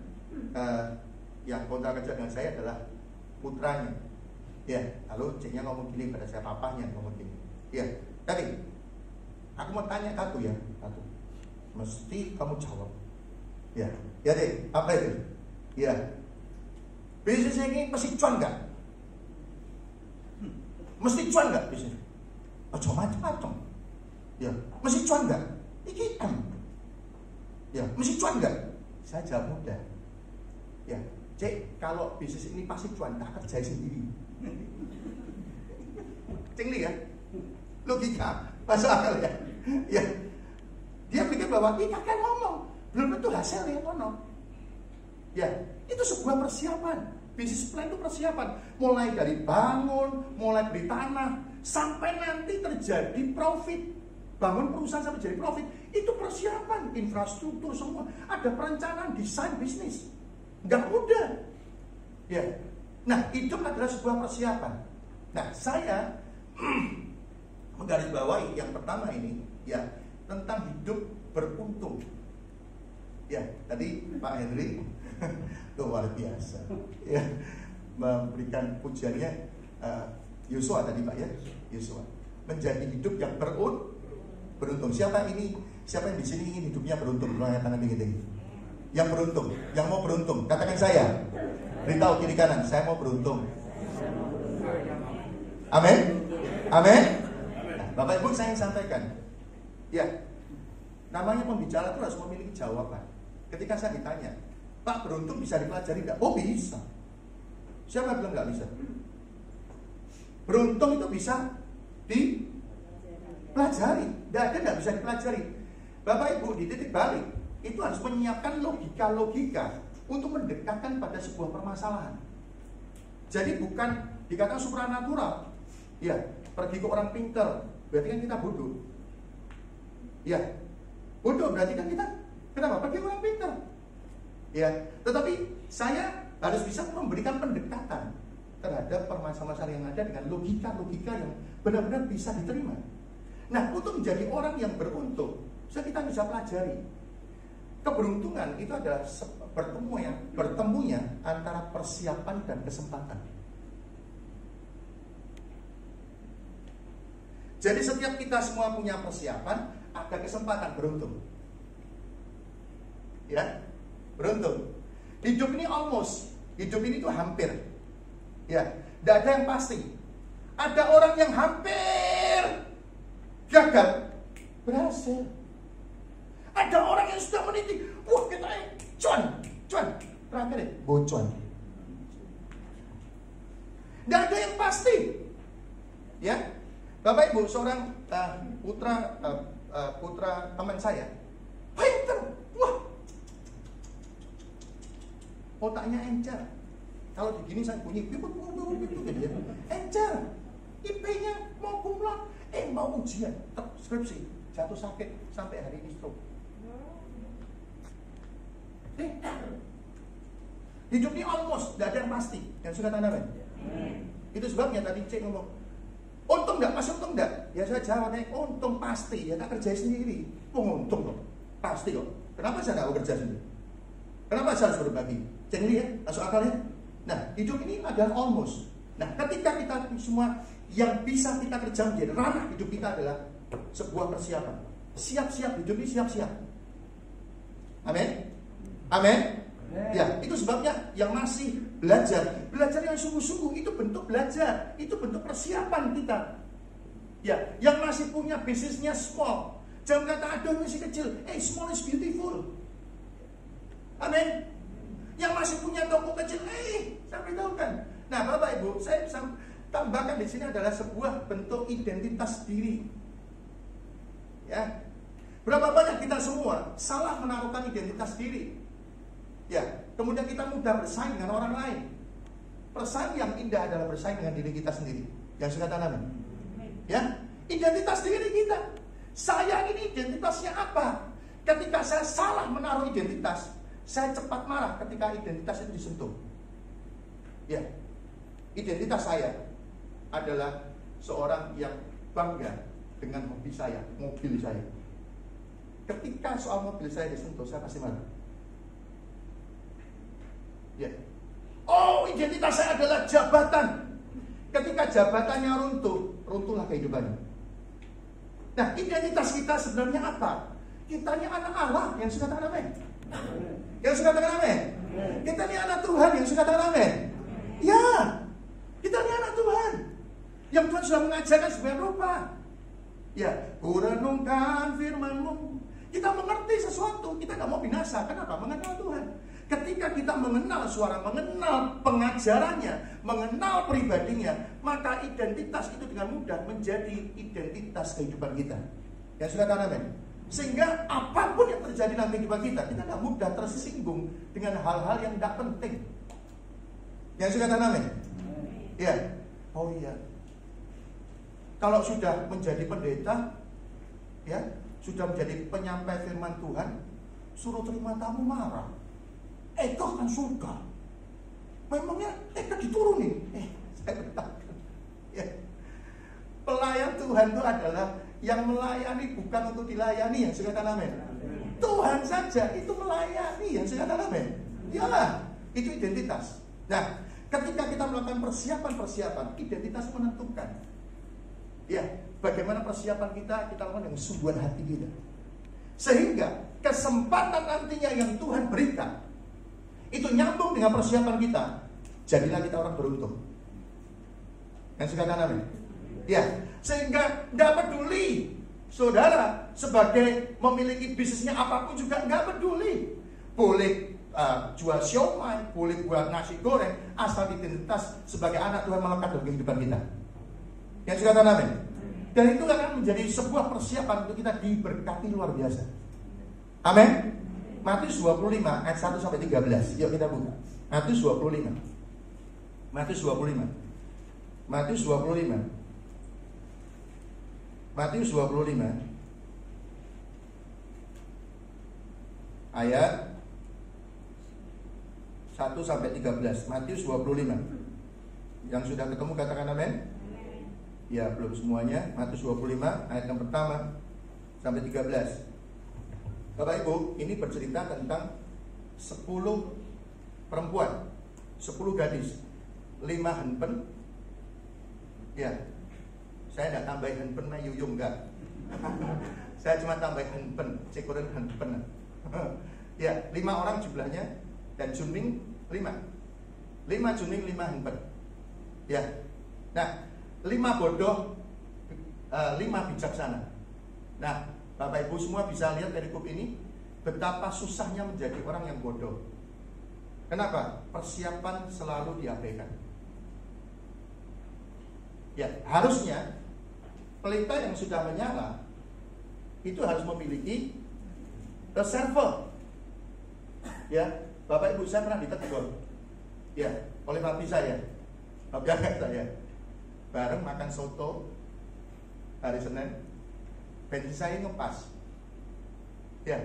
yang kontrak kerja dengan saya adalah putranya. Ya, lalu ceknya ngomong gini pada saya, papahnya ngomong gini. Ya, tapi aku mau tanya satu. Mesti kamu jawab. Ya deh, apa itu? Ya, bisnis ini mesti cuan nggak? Mesti cuan nggak bisnis? Oh, macam-macam. Ya, mesti cuan nggak? Iki ya, mesti cuan nggak? Saya jawab mudah. Ya, Cek, kalau bisnis ini pasti cuan, tak kerjain sendiri. Cengli ya, logika, masuk akal ya. Ya, dia pikir bahwa ini kakek ngomong, belum tentu hasilnya ngono. Ya, itu sebuah persiapan. Bisnis plan itu persiapan, mulai dari bangun, mulai beli tanah, sampai nanti terjadi profit. Bangun perusahaan sampai jadi profit, itu persiapan, infrastruktur semua, ada perencanaan, desain bisnis, nggak mudah. Ya, nah itu adalah sebuah persiapan. Nah, saya menggarisbawahi yang pertama ini, ya, tentang hidup beruntung. Ya, tadi Pak Henry luar biasa, ya, memberikan pujiannya Yosua tadi Pak ya, Yosua menjadi hidup yang beruntung. Siapa yang di sini ingin hidupnya beruntung? Angkat tangan tinggi-tinggi. Yang beruntung, yang mau beruntung, katakan saya. Beritahu kiri kanan, saya mau beruntung. Amin. Amin. Nah, Bapak Ibu, saya ingin sampaikan. Ya, namanya pembicara itu harus memiliki jawaban. Ketika saya ditanya, Pak, beruntung bisa dipelajari enggak? Oh, bisa. Siapa bilang enggak bisa? Beruntung itu bisa dipelajari. Tidak bisa dipelajari. Bapak Ibu, di titik balik itu harus menyiapkan logika untuk mendekatkan pada sebuah permasalahan. Jadi bukan dikatakan supranatural, Ya, pergi ke orang pintar, berarti kan kita bodoh. Ya, bodoh berarti kan kita kenapa? Pergi ke orang pintar. Ya, tetapi saya harus bisa memberikan pendekatan terhadap permasalahan yang ada dengan logika-logika yang benar-benar bisa diterima. Nah, untuk menjadi orang yang beruntung, kita bisa pelajari. Keberuntungan itu adalah bertemunya antara persiapan dan kesempatan. Jadi setiap kita semua punya persiapan, ada kesempatan beruntung. Ya, beruntung. Hidup ini almost, hidup ini tuh hampir. Ya, tidak ada yang pasti. Ada orang yang hampir gagal, berhasil. Ada orang yang sudah meniti, wah kita cuan, terakhir bocuan. Tidak ada yang pasti. Ya, Bapak Ibu, seorang putra teman saya, pinter, wah, otaknya encer. Kalau begini saya bunyi gitu ya. Encer, IP-nya mau kumlot, mau ujian, skripsi, jatuh sakit sampai hari ini stroke. Hidup ini almost, tidak ada yang pasti. Yang sudah tanaman. Itu sebabnya tadi Cik ngomong, untung enggak, Mas untung enggak? Ya saya jawabnya, untung pasti. Ya tak kerja sendiri. Untung kok, pasti kok. Kenapa saya enggak bekerja sendiri? Kenapa saya harus berbagi? Cik ini ya, masuk akalnya. Nah, hidup ini adalah almost. Nah, ketika kita semua yang bisa kita kerja menjadi ranah hidup kita adalah sebuah persiapan. Siap-siap, hidup ini siap-siap. Amin. Amin. Ya, itu sebabnya yang masih belajar yang sungguh-sungguh itu bentuk belajar, itu bentuk persiapan kita. Ya, yang masih punya bisnisnya small, jangan kata aduh masih kecil. Small is beautiful. Amin. Yang masih punya toko kecil, saya beritahukan. Nah, Bapak Ibu, saya tambahkan di sini adalah sebuah bentuk identitas diri. Ya, berapa banyak kita semua salah menaruhkan identitas diri. Ya, kemudian kita mudah bersaing dengan orang lain. Persaing yang indah adalah bersaing dengan diri kita sendiri. Yang suka tanam. Ya, identitas diri kita. Saya ini identitasnya apa? Ketika saya salah menaruh identitas, saya cepat marah ketika identitas itu disentuh. Ya, identitas saya adalah seorang yang bangga dengan mobil saya. Ketika soal mobil saya disentuh, saya pasti marah. Ya. Oh, identitas saya adalah jabatan. Ketika jabatannya runtuhlah kehidupannya. Nah, identitas kita sebenarnya apa? Kita ini anak Allah yang suka tanam. Yang suka tanam. Kita ini anak Tuhan yang suka tanam. Ya, kita ini anak Tuhan yang Tuhan sudah mengajarkan sebagai rupa. Ya, kurenungkan firman-Mu. Kita mengerti sesuatu, kita gak mau binasa. Kenapa? Mengenal Tuhan. Ketika kita mengenal suara, mengenal pengajarannya, mengenal pribadinya, maka identitas itu dengan mudah menjadi identitas kehidupan kita. Yang sudah tanam. Sehingga apapun yang terjadi dalam kehidupan kita gak mudah tersinggung dengan hal-hal yang tidak penting. Yang sudah tanam. Ya. Oh iya. Kalau sudah menjadi pendeta, ya, sudah menjadi penyampai firman Tuhan, suruh terima tamu marah. Kau kan surga. Memangnya kan diturunin. Saya katakan, ya. Pelayan Tuhan itu adalah yang melayani bukan untuk dilayani, yang suka amin. Tuhan saja itu melayani, yang suka amin. Iyalah, itu identitas. Nah, ketika kita melakukan persiapan, identitas menentukan. Ya, bagaimana persiapan kita lakukan dengan sungguhan hati kita. Sehingga kesempatan nantinya yang Tuhan berikan itu nyambung dengan persiapan kita. Jadilah kita orang beruntung. Yang suka tanam. Ya, sehingga nggak peduli saudara sebagai memiliki bisnisnya apapun juga nggak peduli. Boleh jual siomay, boleh buat nasi goreng, asal identitas sebagai anak Tuhan melekat dalam kehidupan kita. Yang suka tanam. Dan itu akan menjadi sebuah persiapan untuk kita diberkati luar biasa. Amin. Matius 25 ayat 1 sampai 13. Yuk kita buka. Matius 25. Matius 25 ayat 1 sampai 13. Matius 25. Yang sudah ketemu katakan amin. Ya, belum semuanya. Matius 25 ayat yang pertama sampai 13. Bapak Ibu, ini bercerita tentang 10 perempuan, 10 gadis, 5 henpen. Ya, saya tidak tambahin henpen na yuyung enggak. Saya cuma tambahin henpen, cekuren henpen. Ya, 5 orang jumlahnya dan juning 5. 5 juning 5 henpen. Ya. Nah, 5 bodoh, 5 bijaksana. Nah, Bapak Ibu semua bisa lihat dari perikop ini betapa susahnya menjadi orang yang bodoh. Kenapa? Persiapan selalu diabaikan. Ya, harusnya pelita yang sudah menyala itu harus memiliki reserve. Ya, Bapak Ibu saya pernah ditegur. Ya, oleh papi saya. Papi angkat saya. Bareng makan soto hari Senin, bensin saya ngepas. Ya.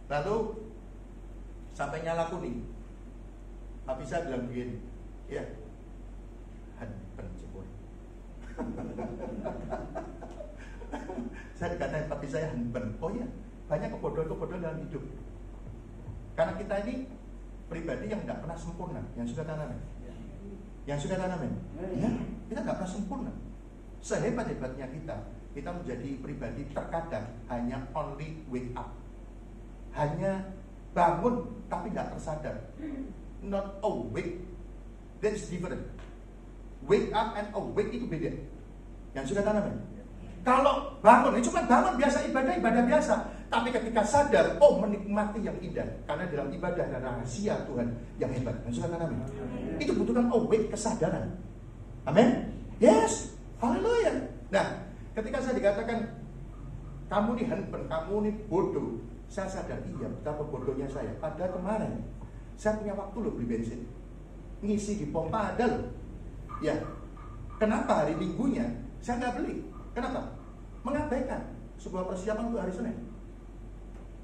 Lalu sampai nyala kuning. Papi saya bilang begini, ya, hanpen cepur. Saya dikatain papi saya hanpen. Oh iya, banyak kebodohan-kebodohan dalam hidup. Karena kita ini pribadi yang tidak pernah sempurna. Yang sudah tanam, yang sudah tanam, ya, kita tidak pernah sempurna. Sehebat-hebatnya kita menjadi pribadi terkadang hanya only wake up, hanya bangun tapi tidak tersadar. Not awake, that's different. Wake up and awake itu beda. Yang sudah tanam, kalau bangun, ini cuma bangun biasa, ibadah biasa. Tapi ketika sadar, oh menikmati yang indah. Karena dalam ibadah ada rahasia Tuhan yang hebat. Yang sudah tanam, itu butuhkan awake, kesadaran. Amin. Yes, haleluya. Nah, ketika saya dikatakan kamu nih handphone, kamu nih bodoh, saya sadar iya betapa bodohnya saya. Padahal kemarin saya punya waktu loh beli bensin, ngisi di pompa ada loh. Ya, kenapa hari Minggunya saya nggak beli? Kenapa? Mengabaikan sebuah persiapan untuk hari Senin.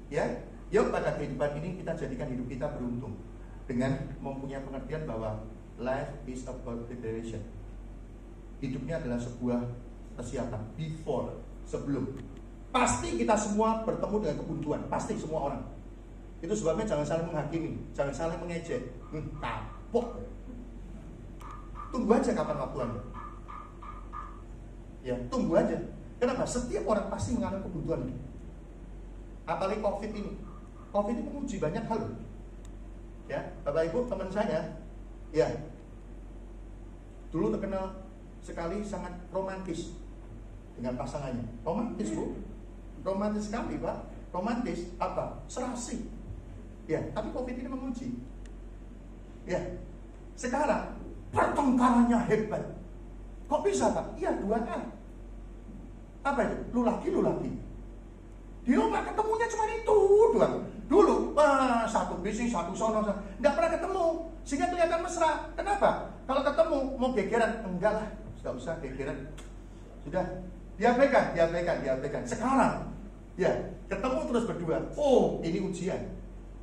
Ya, yuk pada kehidupan ini kita jadikan hidup kita beruntung dengan mempunyai pengertian bahwa life is about preparation. Hidupnya adalah sebuah persiapan, before, sebelum. Pasti kita semua bertemu dengan kebuntuan, pasti semua orang. Itu sebabnya jangan saling menghakimi, jangan saling mengejek. Kapok. Tunggu aja kapan waktu Anda. Ya, tunggu aja. Kenapa? Setiap orang pasti mengalami kebuntuan ini. Apalagi COVID ini. COVID ini menguji banyak hal. Ya, Bapak Ibu, teman saya, ya, dulu terkenal sekali sangat romantis dengan pasangannya. Romantis, Bu. Romantis sekali, Pak. Romantis apa? Serasi. Ya, tapi COVID ini menguji. Ya. Sekarang pertengkarannya hebat. Kok bisa, Pak? Iya, 2A. Apa itu? Lu laki. Di rumah ketemunya cuma itu doang. Dulu, satu bisnis, satu sono, nggak pernah ketemu. Sehingga kelihatan mesra. Kenapa? Kalau ketemu, mau gegeran. Enggak lah, nggak usah gegeran. Sudah, diabaikan. Sekarang, ya, ketemu terus berdua. Oh, ini ujian.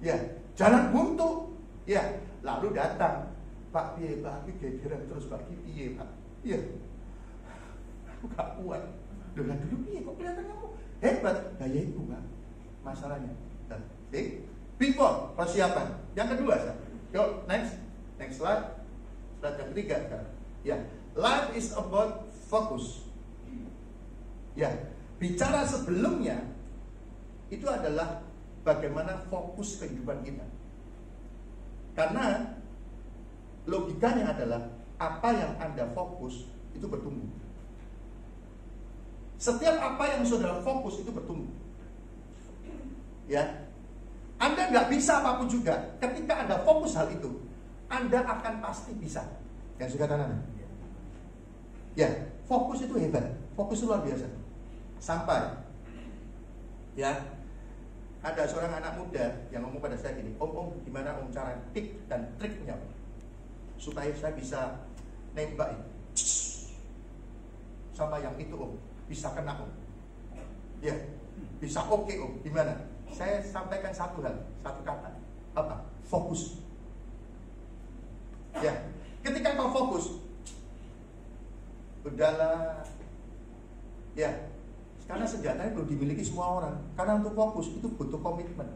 Ya, jalan buntu. Ya, lalu datang. Pak, piye, Pak, gegeran terus, Pak, piye, Pak. Iya, aku gak kuat. Dulu piye, kok kelihatan kamu hebat. Nah, ya itu, Pak, masalahnya. Before, persiapan. Yang kedua, yuk, next slide. Slide yang ketiga sekarang. Ya, life is about focus. Ya, bicara sebelumnya itu adalah bagaimana fokus kehidupan kita. Karena logikanya adalah apa yang Anda fokus itu bertumbuh. Setiap apa yang saudara fokus itu bertumbuh. Ya, Anda nggak bisa apapun juga. Ketika Anda fokus hal itu, Anda akan pasti bisa. Yang suka tanam. Ya, fokus itu hebat. Fokus itu luar biasa. Sampai, ya, ada seorang anak muda yang ngomong pada saya gini, Om, gimana Om cara tip dan triknya supaya saya bisa nembak ini. sama yang itu Om, bisa kena Om. Ya, bisa oke Om. Gimana? Saya sampaikan satu hal, satu kata. Apa? Fokus. Ya, ketika kau fokus, udahlah. Ya, karena senjatanya belum dimiliki semua orang. Karena untuk fokus itu butuh komitmen.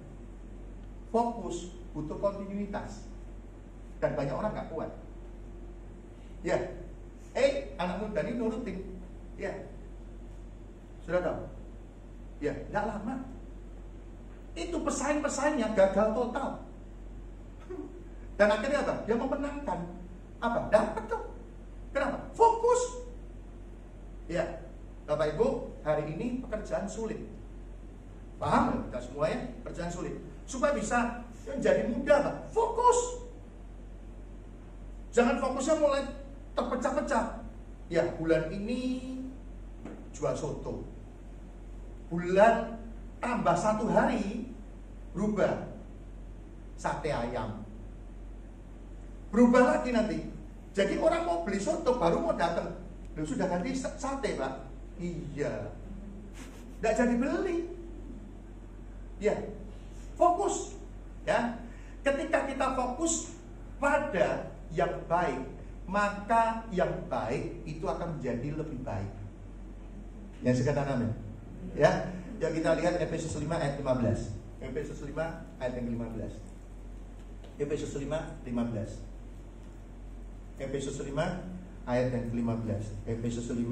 Fokus butuh kontinuitas. Dan banyak orang gak kuat. Ya, anak muda ini nurutin. Ya, sudah tahu? Ya, gak lama. Itu pesaing-pesaingnya gagal total. Dan akhirnya apa? Dia memenangkan. Apa? Dapat tuh. Kenapa? Fokus. Ya, Bapak Ibu, hari ini pekerjaan sulit. Paham kita semua ya? Pekerjaan sulit. Supaya bisa menjadi mudah, Pak. Fokus. Jangan fokusnya mulai terpecah-pecah. Ya, bulan ini jual soto. Bulan tambah 1 hari berubah sate ayam. Berubah lagi nanti. Jadi orang mau beli soto baru mau datang. Loh, sudah ganti sate, Pak. Iya. Nggak jadi beli. Ya. Fokus. Ya. Ketika kita fokus pada yang baik, maka yang baik itu akan menjadi lebih baik. Yang sekatan amin. Ya. Ya, kita lihat Efesus 5 ayat 15. Efesus 5 ayat yang 15. Efesus 5 15. Efesus 5 ayat yang ke-15. Efesus 5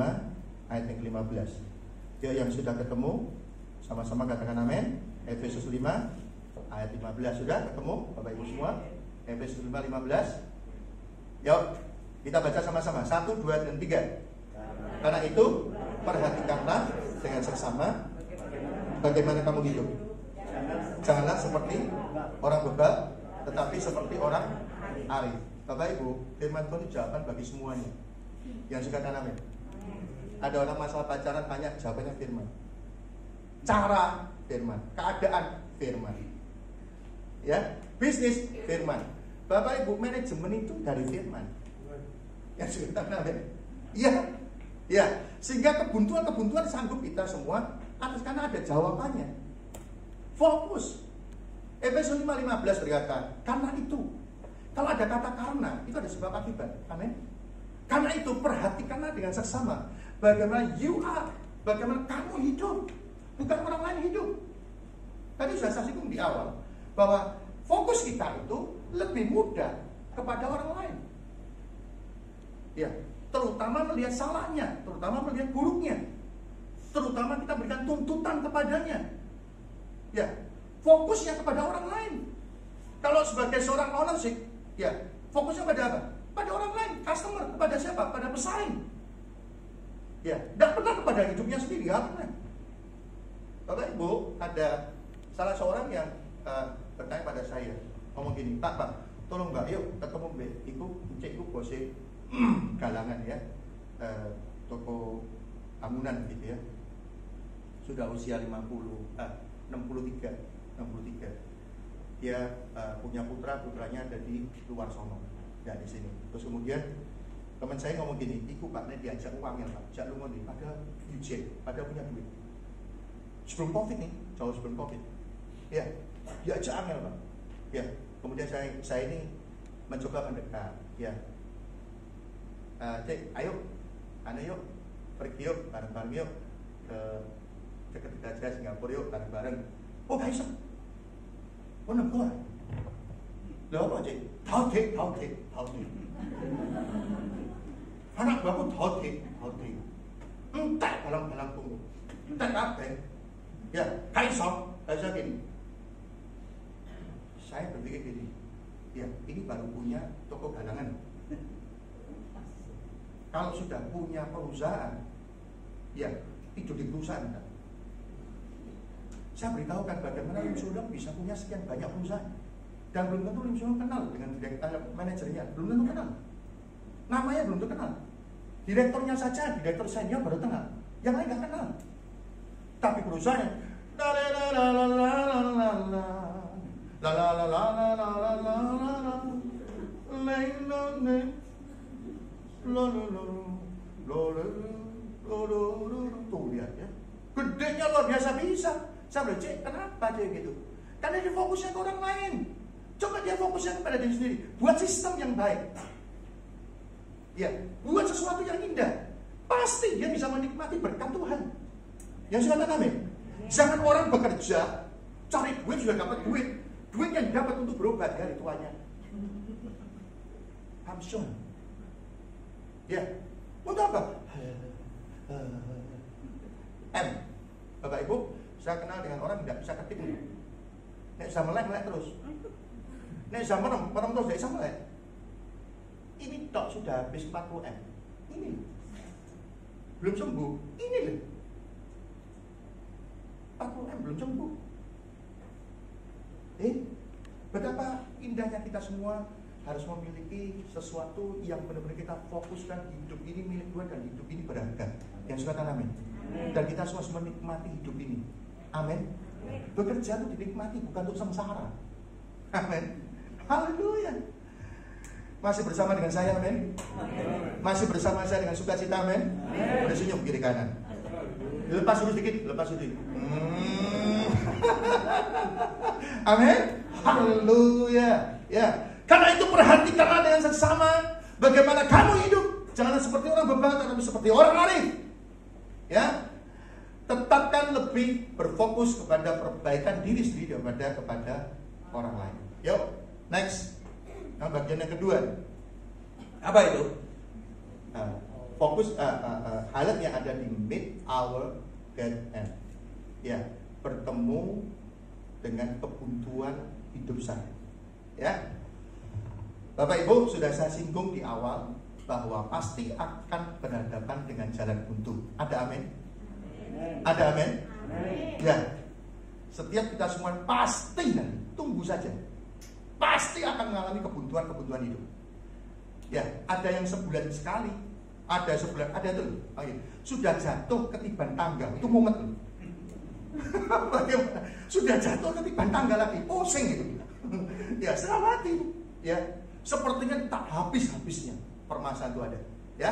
ayat yang ke-15. Ya, yang sudah ketemu sama-sama katakan amin. Efesus 5 ayat 15 sudah ketemu Bapak Ibu semua? Efesus 5 15. Yuk, kita baca sama-sama. 1 2 dan 3. Karena itu perhatikanlah dengan seksama bagaimana kamu hidup. Janganlah seperti orang bebal, tetapi seperti orang arif. Bapak Ibu, firman Tuhan itu jawaban bagi semuanya. Yang suka amin. Ada orang masalah pacaran tanya, jawabannya firman. Cara firman, keadaan firman. Ya, bisnis firman. Bapak Ibu, manajemen itu dari firman. Yang suka amin. Iya. Ya, sehingga kebuntuan-kebuntuan sanggup kita semua atas karena ada jawabannya. Fokus. Efesus 5:15 berkata, karena itu. Kalau ada kata karena, itu ada sebab akibat. Amin. Karena itu perhatikanlah dengan seksama bagaimana you are, bagaimana kamu hidup, bukan orang lain hidup. Tadi sudah saya singgung di awal bahwa fokus kita itu lebih mudah kepada orang lain. Ya, terutama melihat salahnya, terutama melihat buruknya, terutama kita berikan tuntutan kepadanya. Ya, fokusnya kepada orang lain. Kalau sebagai seorang ownership, ya, fokusnya pada apa? Pada orang lain, customer, kepada siapa? Pada pesaing. Ya, tidak pernah kepada hidupnya sendiri, ya pernah. Bapak Ibu, ada salah seorang yang bertanya pada saya, ngomong gini, Pak, tolong Mbak, yuk ketemu Mbak, iku bose galangan ya, toko bangunan gitu ya. Sudah usia 63. Dia punya putranya ada di luar sono, ya di sini. Terus kemudian teman saya ngomong gini, iku Pak, nek diajak uang ya Pak, jak lu ngono, pada budget, pada punya duit. Sebelum Covid nih, jauh sebelum Covid. Ya, diajak angel Pak. Ya, kemudian saya ini mencoba mendekat, ya. Cek, ayo, yuk, pergi yuk, bareng-bareng yuk ke dekat aja Singapura yuk, bareng-bareng. Oh, bisa. Oh, nempel. Lah apa cek? Tahu. Anak baku tahu. Entek dalam punggung. Entek apa? Ya, kaisar gini. Saya berpikir gini. Ya, ini baru punya toko galangan. Kalau sudah punya perusahaan, ya itu di perusahaan kan. Saya beritahukan bagaimana Lim Sodong bisa punya sekian banyak perusahaan. Dan belum tentu Lim Sodong kenal dengan manajernya, belum tentu kenal. Namanya belum tentu kenal. Direkturnya saja, direktur senior baru kenal. Yang lain nggak kenal. Tapi perusahaan Tuh lihat ya. Gedenya luar biasa bisa. Saya bilang, Cek, kenapa dia gitu? Karena dia fokusnya ke orang lain. Coba dia fokusnya kepada diri sendiri. Buat sistem yang baik. Ya, buat sesuatu yang indah. Pasti dia bisa menikmati berkat Tuhan. Yang sudah amin. Jangan orang bekerja, cari duit sudah dapat duit. Duit yang dapat untuk berobat hari tuanya. I'm sure. Ya, untuk apa? Bapak Ibu, saya kenal dengan orang tidak bisa ketik. Nek bisa melek terus. Nek bisa merem terus tidak bisa melek. Ini tok sudah habis 40 M. Ini belum sembuh. Ini loh 40 M belum sembuh. Betapa indahnya kita semua harus memiliki sesuatu yang benar-benar kita fokuskan. Hidup ini milik Tuhan dan hidup ini berharga. Yang suka kan amin. Dan kita semua harus menikmati hidup ini. Amin. Bekerja itu dinikmati, bukan untuk sengsara. Amin. Haleluya. Masih bersama dengan saya, amin. Masih bersama saya dengan sukacita, amin. Bersenyum kiri kanan. Lepas dulu sedikit, lepas dulu. Amin. Haleluya. Ya. Karena itu perhatikanlah dengan seksama bagaimana kamu hidup. Jangan seperti orang bebal, tapi seperti orang arif. Ya. Tetapkan lebih berfokus kepada perbaikan diri sendiri daripada kepada orang lain. Yuk, next. Nah, bagian yang kedua. Apa itu? Fokus highlight yang ada di meet our God end. Ya, bertemu dengan kebuntuan hidup saya. Ya. Bapak Ibu, sudah saya singgung di awal bahwa pasti akan berhadapan dengan jalan buntu. Ada amin? Ada amin? Ya. Setiap kita semua pasti nanti, tunggu saja. Pasti akan mengalami kebuntuan hidup. Ya, ada yang sebulan sekali, ada sebulan, ada tuh. Sudah jatuh ketiban tangga, itu mumet. Bagaimana? Sudah jatuh ketiban tangga lagi, pusing gitu. Ya, selawati. Ya, sepertinya tak habis-habisnya permasalahan itu ada. Ya,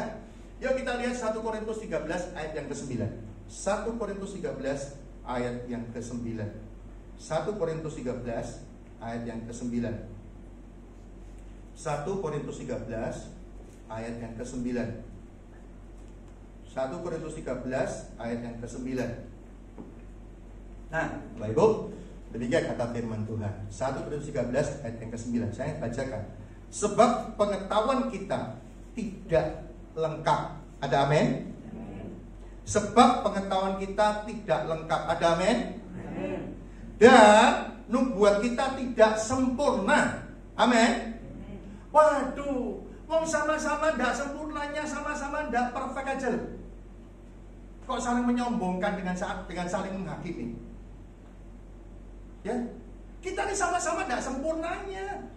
yuk kita lihat 1 Korintus 13 ayat yang ke-9. 1 Korintus 13 ayat yang ke-9. 1 Korintus 13 ayat yang ke-9. 1 Korintus 13 ayat yang ke-9. 1 Korintus 13 ayat yang ke-9. Nah, Bapak Ibu, demikian kata firman Tuhan. 1 Korintus 13 ayat yang ke-9. Saya bacakan. Sebab pengetahuan kita tidak lengkap. Ada amin? Sebab pengetahuan kita tidak lengkap. Ada amin? Dan nubuat kita tidak sempurna. Amin. Waduh, wong sama-sama tidak sempurnanya, sama-sama tidak perfect aja. Kok saling menyombongkan dengan saling menghakimi? Ya, kita ini sama-sama tidak sempurnanya.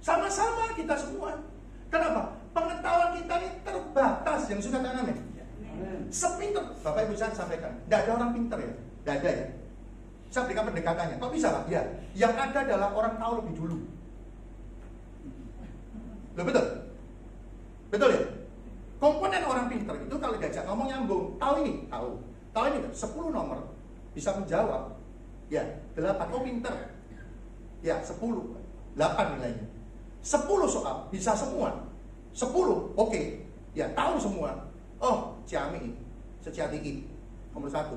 Sama-sama kita semua. Kenapa? Pengetahuan kita ini terbatas. Yang suka kan amin? Sepinter, Bapak Ibu saya sampaikan, tidak ada orang pinter ya, tidak ada ya. Saya berikan pendekatannya. Kok bisa Pak? Ya, yang ada adalah orang tahu lebih dulu. Loh, betul? Betul ya? Komponen orang pinter itu kalau diajak ngomong nyambung. Tahu ini? Tahu. Tahu ini 10 nomor bisa menjawab. Ya, 8. Oh, pinter. Ya, 10. 8 nilainya. 10 soal bisa semua. 10. Oke. Ya, tahu semua. Oh, Ciami, Seciati, nomor 1.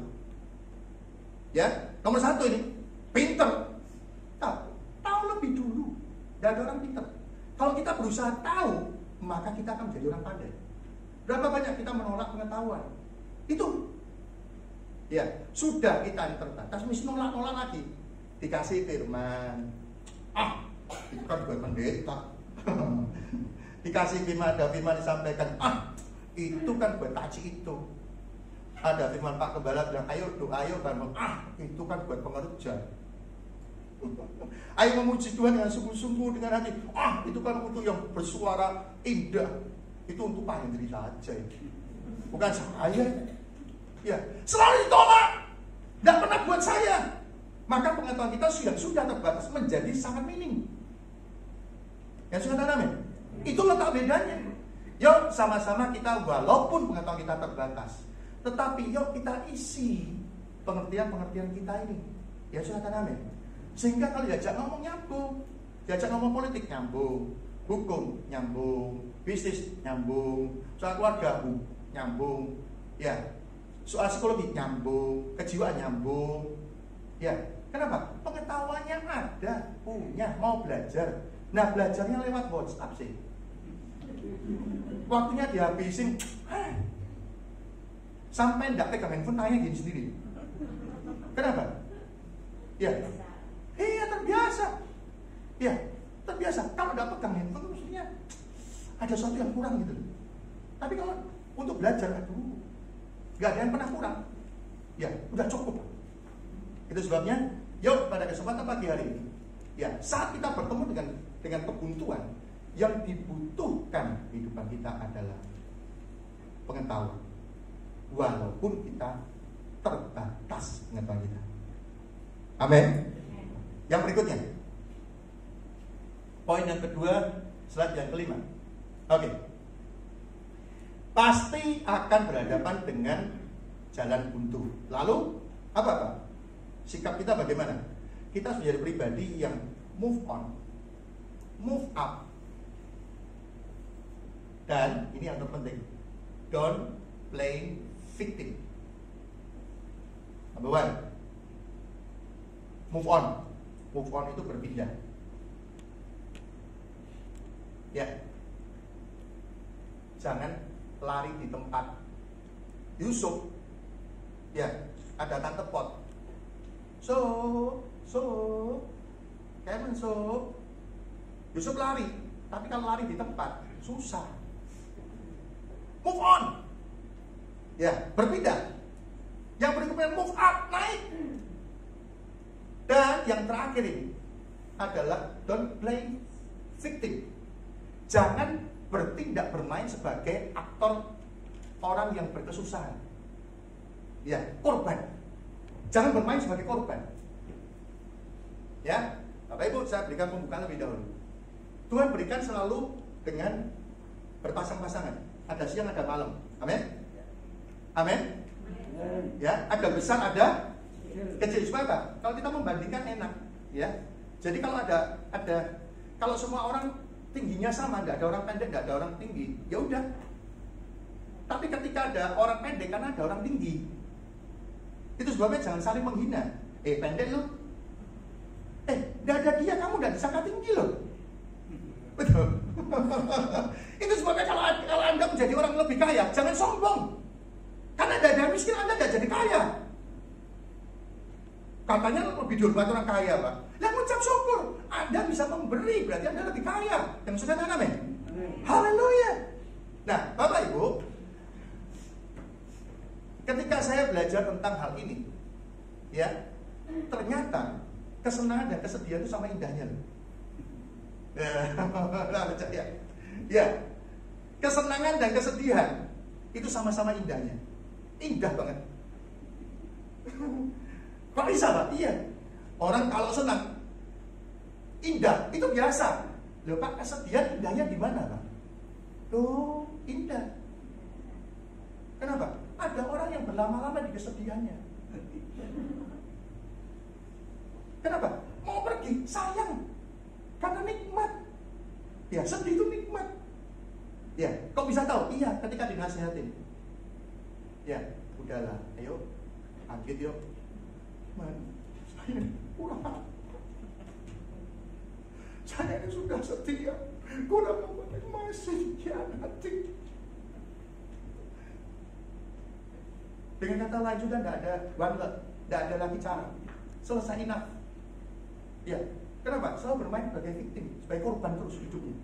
Ya, nomor 1 ini pinter. Tahu lebih dulu. Tidak ada orang pinter. Kalau kita berusaha tahu, maka kita akan menjadi orang pandai. Berapa banyak kita menolak pengetahuan? Itu. Ya, sudah kita terbatas, mesti nolak lagi. Dikasih firman. Itu kan buat pendeta. Dikasih firman, ada firman disampaikan. Itu kan buat taji itu. Ada firman Pak Gembala bilang, ayo doa, ayo bangun. Itu kan buat pengerja. Ayo memuji Tuhan dengan sungguh-sungguh dengan hati. Itu kan untuk yang bersuara indah. Itu untuk Pak Hendri saja. Bukan saya. Ya, selalu ditolak. Tidak pernah buat saya. Maka pengetahuan kita sudah terbatas menjadi sangat minim. Yang sudah amin. Itu letak bedanya. Yuk sama-sama kita, walaupun pengetahuan kita terbatas, tetapi yuk kita isi pengertian-pengertian kita ini. Ya silakan, amin. Sehingga kalau diajak ngomong nyambung, diajak ngomong politik nyambung, hukum nyambung, bisnis nyambung, soal keluarga nyambung, ya, soal psikologi nyambung, kejiwaan nyambung, ya. Kenapa? Pengetahuannya ada, punya, mau belajar. Nah, belajarnya lewat WhatsApp sih. Waktunya dihabisin, sampai nggak pegang handphone, tanya gini sendiri. Kenapa? Ya, iya terbiasa. Ya, terbiasa. Kalau nggak pegang handphone, maksudnya ada sesuatu yang kurang gitu. Tapi kalau untuk belajar, aduh, nggak ada yang pernah kurang. Ya, udah cukup. Itu sebabnya, yuk pada kesempatan pagi hari ini, ya saat kita bertemu dengan kebuntuan, yang dibutuhkan kehidupan kita adalah pengetahuan, walaupun kita terbatas pengetahuan kita. Amin. Yang berikutnya, poin yang kedua, slide yang kelima. Oke. Pasti akan berhadapan dengan jalan buntu. Lalu apa? Sikap kita bagaimana? Kita harus menjadi pribadi yang move on, move up. Dan ini yang terpenting, don't play victim. Number one, move on. Move on itu berpindah. Ya, jangan lari di tempat. Yusuf, ya, ada tante pot. Yusuf lari, tapi kalau lari di tempat susah. Move on. Ya, berpindah. Yang berikutnya move up, naik. Dan yang terakhir ini adalah don't play victim. Jangan bertindak bermain sebagai aktor orang yang berkesusahan. Ya, korban. Jangan bermain sebagai korban. Ya, Bapak Ibu, saya berikan pembukaan lebih dahulu. Tuhan berikan selalu dengan berpasang-pasangan. Ada siang, ada malam. Amin. Amin. Ya, ada besar, ada kecil. Supaya apa? Kalau kita membandingkan enak, ya. Jadi kalau kalau semua orang tingginya sama, nggak ada orang pendek, nggak ada orang tinggi, ya udah. Tapi ketika ada orang pendek, karena ada orang tinggi, itu sebabnya jangan saling menghina. Pendek lo, nggak ada dia, kamu nggak disangka tinggi loh. Betul. Itu sebabnya kalau Anda menjadi orang lebih kaya, jangan sombong. Karena nggak ada miskin, Anda nggak jadi kaya. Katanya lebih dihormati orang kaya, Pak. Lah, ucap syukur, Anda bisa memberi, berarti Anda lebih kaya. Yang sudah amin. Haleluya. Nah, Bapak Ibu, ketika saya belajar tentang hal ini, ya, ternyata kesenangan dan kesedihan itu sama indahnya loh. Ya, kesenangan dan kesedihan itu sama-sama indahnya. Indah banget. Kok bisa, Pak? Iya. Orang kalau senang indah, itu biasa. Loh, Pak, kesedihan indahnya di mana, Pak? Loh, indah. Kenapa? Ada orang yang berlama-lama di kesedihannya. Kenapa? Mau pergi, sayang. Karena nikmat. Ya, sedih itu nikmat. Ya, kok bisa tahu? Iya, ketika dinasihatin. Ya, udahlah, ayo, bangkit yuk. Man, saya kurang. Saya ini sudah setia, kurang apa masih hianati. Dengan kata lain sudah nggak ada nggak ada lagi cara. Selesai enough. Ya, kenapa? Selalu bermain sebagai victim, sebagai korban terus hidupnya.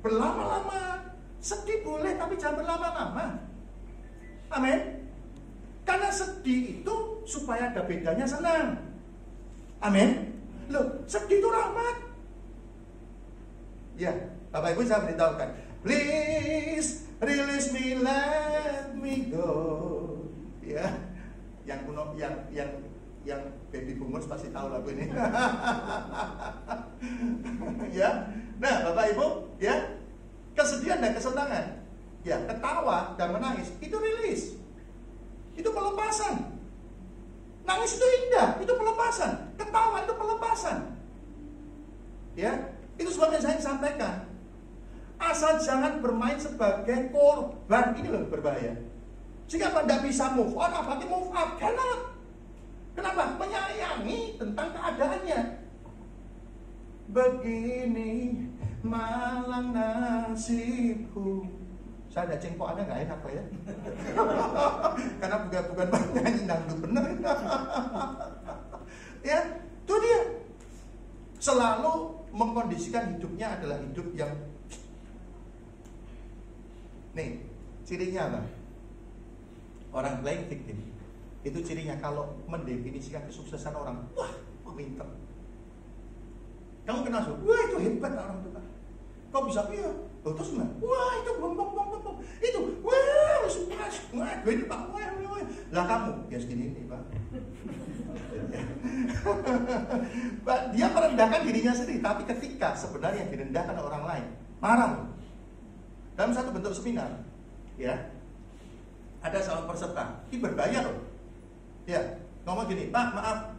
Berlama-lama, sedih boleh, tapi jangan berlama-lama. Amin. Karena sedih itu supaya ada bedanya senang. Amin. Loh, sedih itu rahmat. Ya, Bapak Ibu saya beritahukan, please release me, let me go. Ya, yang kuno, yang baby boomers pasti tahu lagu ini. Ya, nah Bapak Ibu, ya, kesedihan dan kesenangan Ya, ketawa dan menangis itu rilis. Itu pelepasan. Nangis itu indah, itu pelepasan. Ketawa itu pelepasan. Ya, itu sebabnya saya sampaikan. Asal jangan bermain sebagai korban, ini loh berbahaya. Jika Anda tidak bisa move on, apalagi move up, cannot. Kenapa? Menyayangi tentang keadaannya. Begini malang nasibku. Saya ada cengkokannya nggak enak Pak ya. Karena bukan nyanyi dangdut bener. Ya, itu dia. Selalu mengkondisikan hidupnya adalah hidup yang nih, cirinya apa? Orang playing victim. Itu cirinya kalau mendefinisikan kesuksesan orang, wah, pinter. Kamu kenal so, wah itu hebat orang itu Pak. Kok bisa iya? Oh, terus gimana? Wah itu bom. Itu, wah sukses. Wah gue ini Pak, wah. Lah kamu, ya segini ini Pak. Dia merendahkan dirinya sendiri, tapi ketika sebenarnya direndahkan orang lain, marah. Dalam satu bentuk seminar, ya, ada seorang peserta, ini berbayar loh. Ya, ngomong gini, Pak, maaf,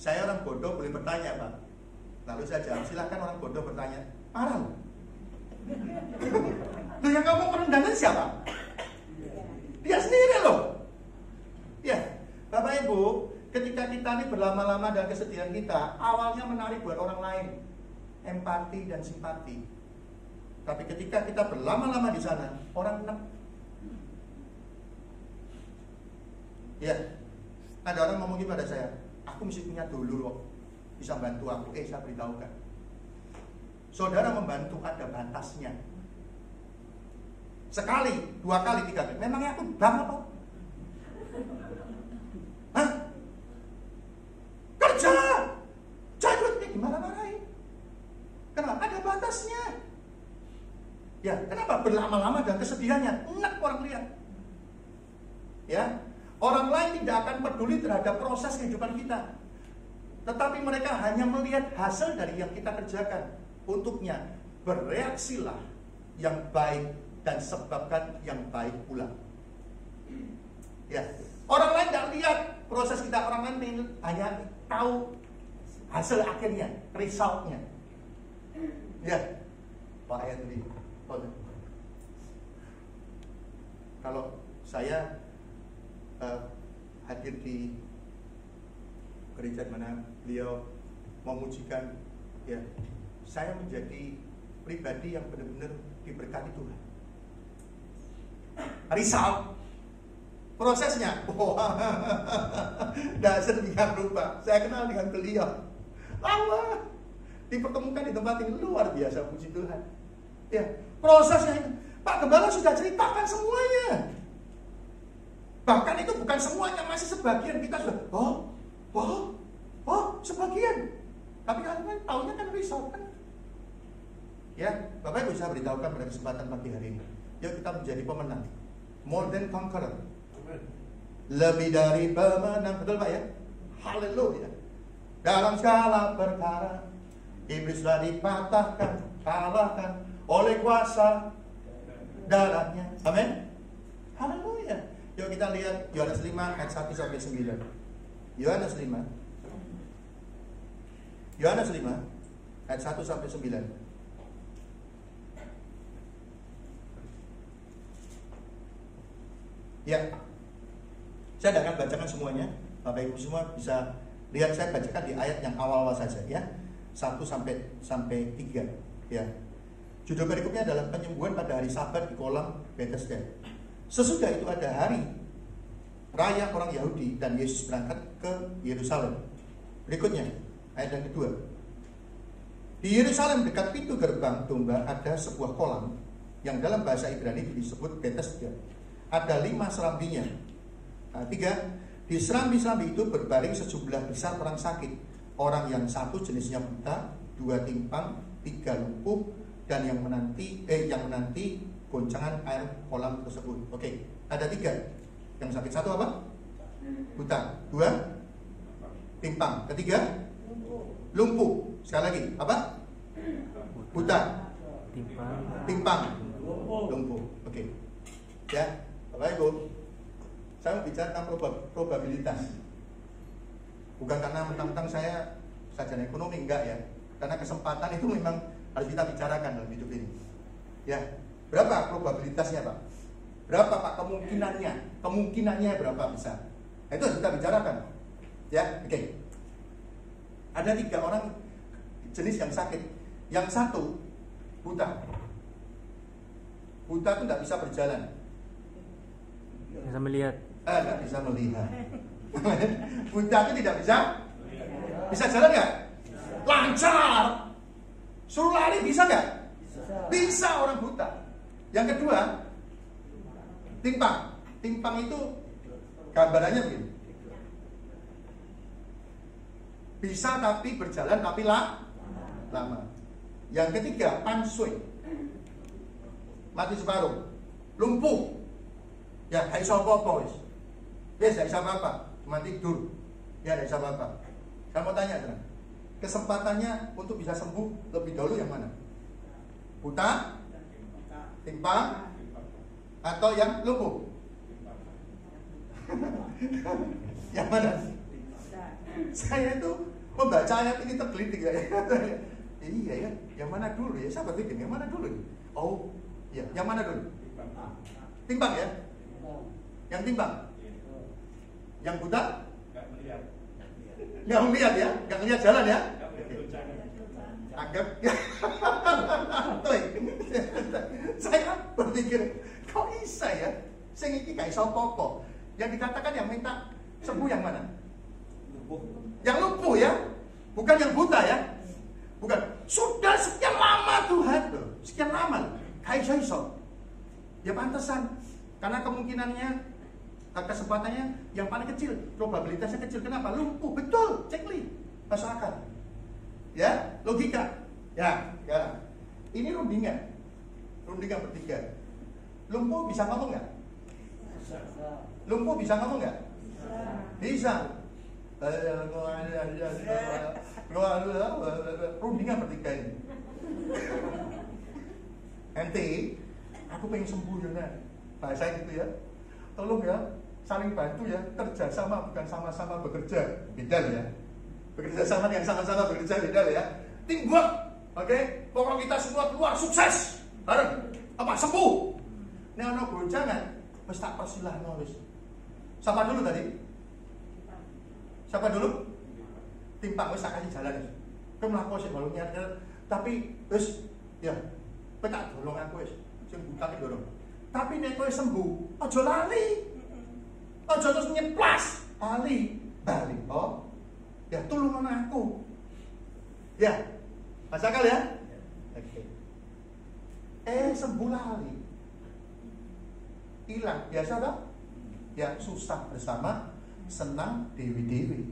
saya orang bodoh boleh bertanya Pak. Lalu saya jawab, silakan orang bodoh bertanya. Marah loh. Loh yang ngomong merendahkan siapa? Dia sendiri loh. Ya, Bapak Ibu, ketika kita ini berlama-lama dalam kesedihan kita, awalnya menarik buat orang lain, empati dan simpati. Tapi ketika kita berlama-lama di sana, orang enak. Ya, ada orang ngomong pada saya, aku mesti punya dulur kok, bisa bantu aku. Saya beritahukan, saudara membantu ada batasnya. Sekali, 2 kali, 3 kali. Memangnya aku bang apa? Hah? Kerja! Jadwalnya dimarah-marahin. Kenapa? Ada batasnya. Ya, kenapa? Berlama-lama dan kesedihannya enak orang lihat. Ya, orang lain tidak akan peduli terhadap proses kehidupan kita. Tetapi mereka hanya melihat hasil dari yang kita kerjakan. Untuknya, bereaksilah yang baik dan sebabkan yang baik pula. Ya, orang lain tidak lihat proses kita, orang lain hanya tahu hasil akhirnya, resultnya. Ya, Pak Ayat tadi. Kalau saya hadir di gereja mana beliau memujikan, ya, saya menjadi pribadi yang benar-benar diberkati Tuhan. Result prosesnya, tidak sedemikian rupa. Saya kenal dengan beliau lama, dipertemukan di tempat yang luar biasa, puji Tuhan. Ya, prosesnya itu Pak Gembala sudah ceritakan semuanya. Bahkan itu bukan semuanya, masih sebagian. Kita sudah sebagian. Tapi kalian tahunya kan result kan. Ya, Bapak Ibu saya beritahukan pada kesempatan pagi hari ini, yuk kita menjadi pemenang, more than conqueror. Lebih dari pemenang, betul Pak ya? Haleluya. Dalam segala perkara iblis telah dipatahkan, kalahkan oleh kuasa darahnya. Amin. Haleluya. Yuk kita lihat Yohanes 5 ayat 1 sampai 9. Yohanes 5 ayat 1 sampai 9. Ya, saya tidak akan bacakan semuanya. Bapak Ibu semua bisa lihat, saya bacakan di ayat yang awal-awal saja ya, 1 sampai 3 ya. Judul berikutnya adalah penyembuhan pada hari Sabat di kolam Bethesda. Sesudah itu ada hari raya orang Yahudi dan Yesus berangkat ke Yerusalem. Berikutnya ayat yang kedua. Di Yerusalem dekat pintu gerbang domba ada sebuah kolam yang dalam bahasa Ibrani disebut Bethesda. Ada 5 serambinya. 3. Di serambi-serambi itu berbaring sejumlah besar orang sakit. Orang yang 1 jenisnya buta, 2 timpang, 3 lumpuh, dan yang menanti goncangan air kolam tersebut. Oke, ada 3. Yang sakit 1 apa? Buta. 2 timpang. Ketiga lumpuh. Sekali lagi apa? Buta, timpang, lumpuh. Oke. Ya, Bapak Ibu, saya mau bicara tentang probabilitas. Bukan karena mentang-mentang saya sarjana ekonomi, enggak ya. Karena kesempatan itu memang harus kita bicarakan dalam hidup ini. Ya, berapa probabilitasnya Pak? Berapa Pak kemungkinannya? Kemungkinannya berapa besar? Nah, itu harus kita bicarakan. Ya, oke. Ada 3 orang jenis yang sakit. Yang satu buta. Buta itu tidak bisa berjalan. Bisa melihat. Tidak bisa melihat. Buta itu tidak bisa. Bisa jalan nggak? Lancar. Suruh lari bisa nggak? Bisa orang buta. Yang kedua, timpang. Timpang itu gambarannya begini. Bisa tapi berjalan tapi lama. Yang ketiga, pansui. Mati separuh. Lumpuh. Ya, gak bisa apa-apa wis. Wis gak bisa apa-apa, cuma tidur. Ya, gak bisa apa-apa. Saya mau tanya, teman. Kesempatannya untuk bisa sembuh lebih dahulu yang mana? Buta, timpang, atau yang lumpuh? Yang mana? Saya itu membaca ayat ini tergelitik ya. Iya ya, yang mana dulu ya? Saya berpikir yang mana dulu? Oh, iya, yang mana dulu? Timpang ya? Yang timpang? Yang buta? Nggak melihat ya? Nggak melihat jalan ya? Anggap. Saya berpikir, kok bisa ya? Saya ini gak iso apa-apa. Yang dikatakan yang minta sembuh yang mana? Yang lumpuh ya? Bukan yang buta ya? Bukan. Sudah sekian lama Tuhan. Sekian lama. Gak iso. Ya pantesan. Karena kemungkinannya, kesempatannya yang paling kecil, probabilitasnya kecil. Kenapa? Lumpuh, betul, cekli, masuk akal. Ya, logika. Ya, sekarang ini rundingan bertiga. Lumpuh bisa ngomong nggak? Lumpuh bisa ngomong nggak? Bisa. Rundingan bertiga ini. Ente, aku pengen sembuh ya, bahasa gitu ya. Tolong ya, saling bantu ya, kerja sama bukan sama-sama bekerja, beda ya. Bekerja sama yang sama-sama bekerja beda ya. Teamwork, oke? Pokoknya kita semua keluar sukses, bareng, apa sembuh. Nek ana gonjangan, wis tak persilahno wis. Siapa dulu tadi? Siapa dulu? Timpang wis tak kasih jalan wis. Kowe mlaku sik balu nyar, tapi wis ya, kowe tak dolong aku wis. Sing buta iki dorong. Tapi nek kowe sembuh, aja lali. Aja terus nyeplas, bali. Oh. Ya tulungan aku. Ya. Masuk akal ya? Oke. Sembuh lali. Hilang, biasa tak? Ya susah bersama, senang dewi-dewi.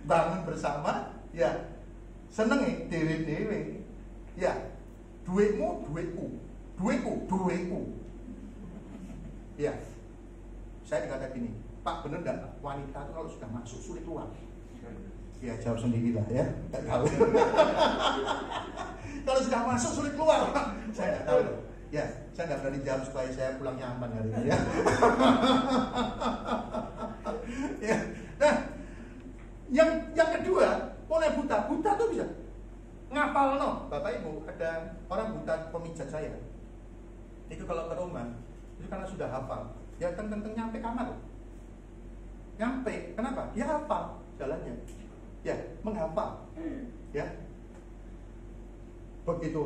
Bangun bersama, ya seneng dewi-dewi. Ya, duitmu, duitku. Ya, saya dikatakan gini, Pak bener nggak wanita itu kalau sudah masuk sulit keluar? Ya jawab sendirilah ya, nggak tahu. Kalau sudah masuk sulit keluar, saya nggak tahu. Ya, saya nggak berani jawab supaya saya pulang nyaman hari ini ya. Ya. Nah, yang kedua, mulai buta tuh bisa ngapal no. Bapak Ibu, ada orang buta pemijat saya. Itu kalau ke rumah, itu karena sudah hafal, ya teng nyampe kamar. Nyampe, kenapa? Dia hafal jalannya. Ya, menghafal. Ya. Begitu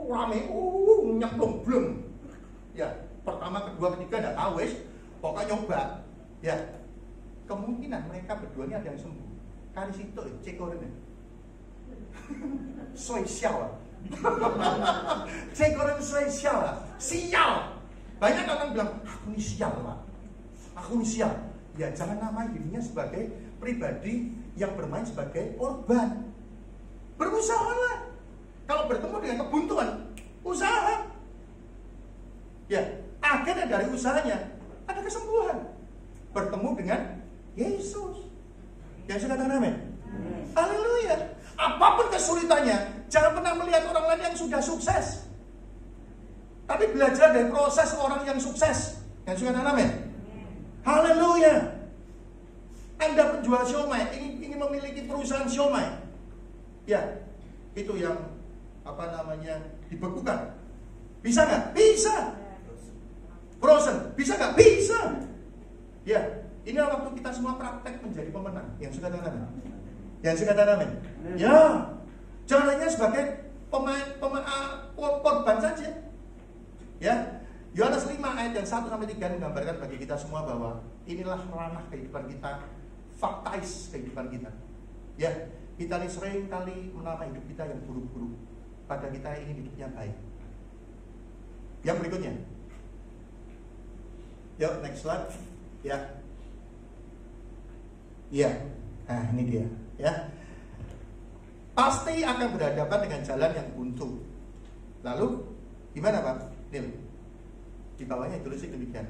rame, nyemplung belum. Ya, pertama, kedua, ketiga enggak tahu wis, pokoknya nyoba. Ya. Kemungkinan mereka berdua ini ada yang sembuh. Kali situ cekorene. Spesial. Cekoren spesial. Sial. Banyak orang bilang, aku ini sial, Pak. Aku ini sial. Ya, jangan namai dirinya sebagai pribadi yang bermain sebagai korban. Berusahalah. Kalau bertemu dengan kebuntuan, usaha. Ya, akhirnya dari usahanya ada kesembuhan. Bertemu dengan Yesus. Yang saya katakan amin. Haleluya. Apapun kesulitannya, jangan pernah melihat orang lain yang sudah sukses. Tapi belajar dari proses orang yang sukses. Yang suka tanam ya? Haleluya. Anda penjual siomay, ingin memiliki perusahaan siomay. Ya, itu yang dibekukan. Bisa nggak? Bisa. Frozen, bisa nggak? Bisa. Ya, inilah waktu kita semua praktek menjadi pemenang. Yang suka tanam? Yang suka tanam? Ya, jangan hanya sebagai korban saja. Ya, Yohanes 5 ayat yang 1-3 menggambarkan bagi kita semua bahwa inilah ranah kehidupan kita, faktais kehidupan kita. Ya, kita ini sering kali menata hidup kita yang buruk-buruk, pada kita ingin hidupnya baik. Yang berikutnya, yuk next slide. Ya, ya, nah ini dia. Ya, pasti akan berhadapan dengan jalan yang buntu. Lalu gimana Pak? Nil, di bawahnya tulis demikian: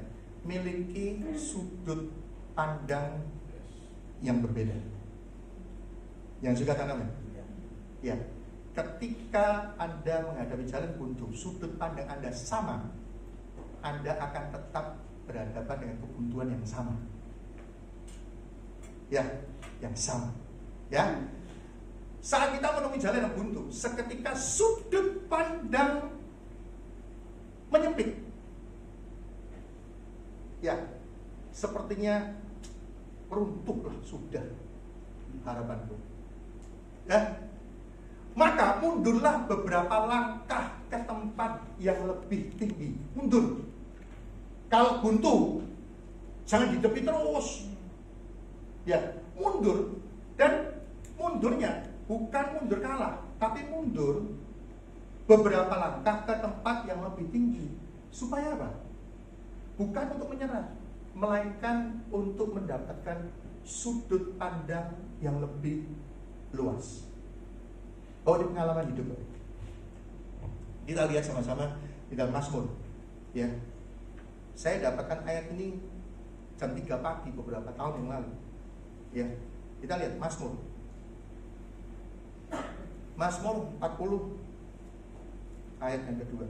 miliki sudut pandang yang berbeda. Yang juga tanam ya. Ketika Anda menghadapi jalan buntu, sudut pandang Anda sama, Anda akan tetap berhadapan dengan kebuntuan yang sama. Ya, yang sama. Ya. Saat kita menemui jalan yang buntu, seketika sudut pandang menyempit. Ya, sepertinya runtuhlah sudah harapanku. Ya, maka mundurlah beberapa langkah ke tempat yang lebih tinggi. Mundur. Kalau buntu, jangan hidupi terus. Ya, mundur. Dan mundurnya bukan mundur kalah, tapi mundur beberapa langkah ke tempat yang lebih tinggi. Supaya apa? Bukan untuk menyerah, melainkan untuk mendapatkan sudut pandang yang lebih luas. Oh, ini pengalaman hidup. Kita lihat sama-sama di dalam Mazmur. Ya, saya dapatkan ayat ini jam 3 pagi beberapa tahun yang lalu. Ya, kita lihat Mazmur 40 ayat yang kedua.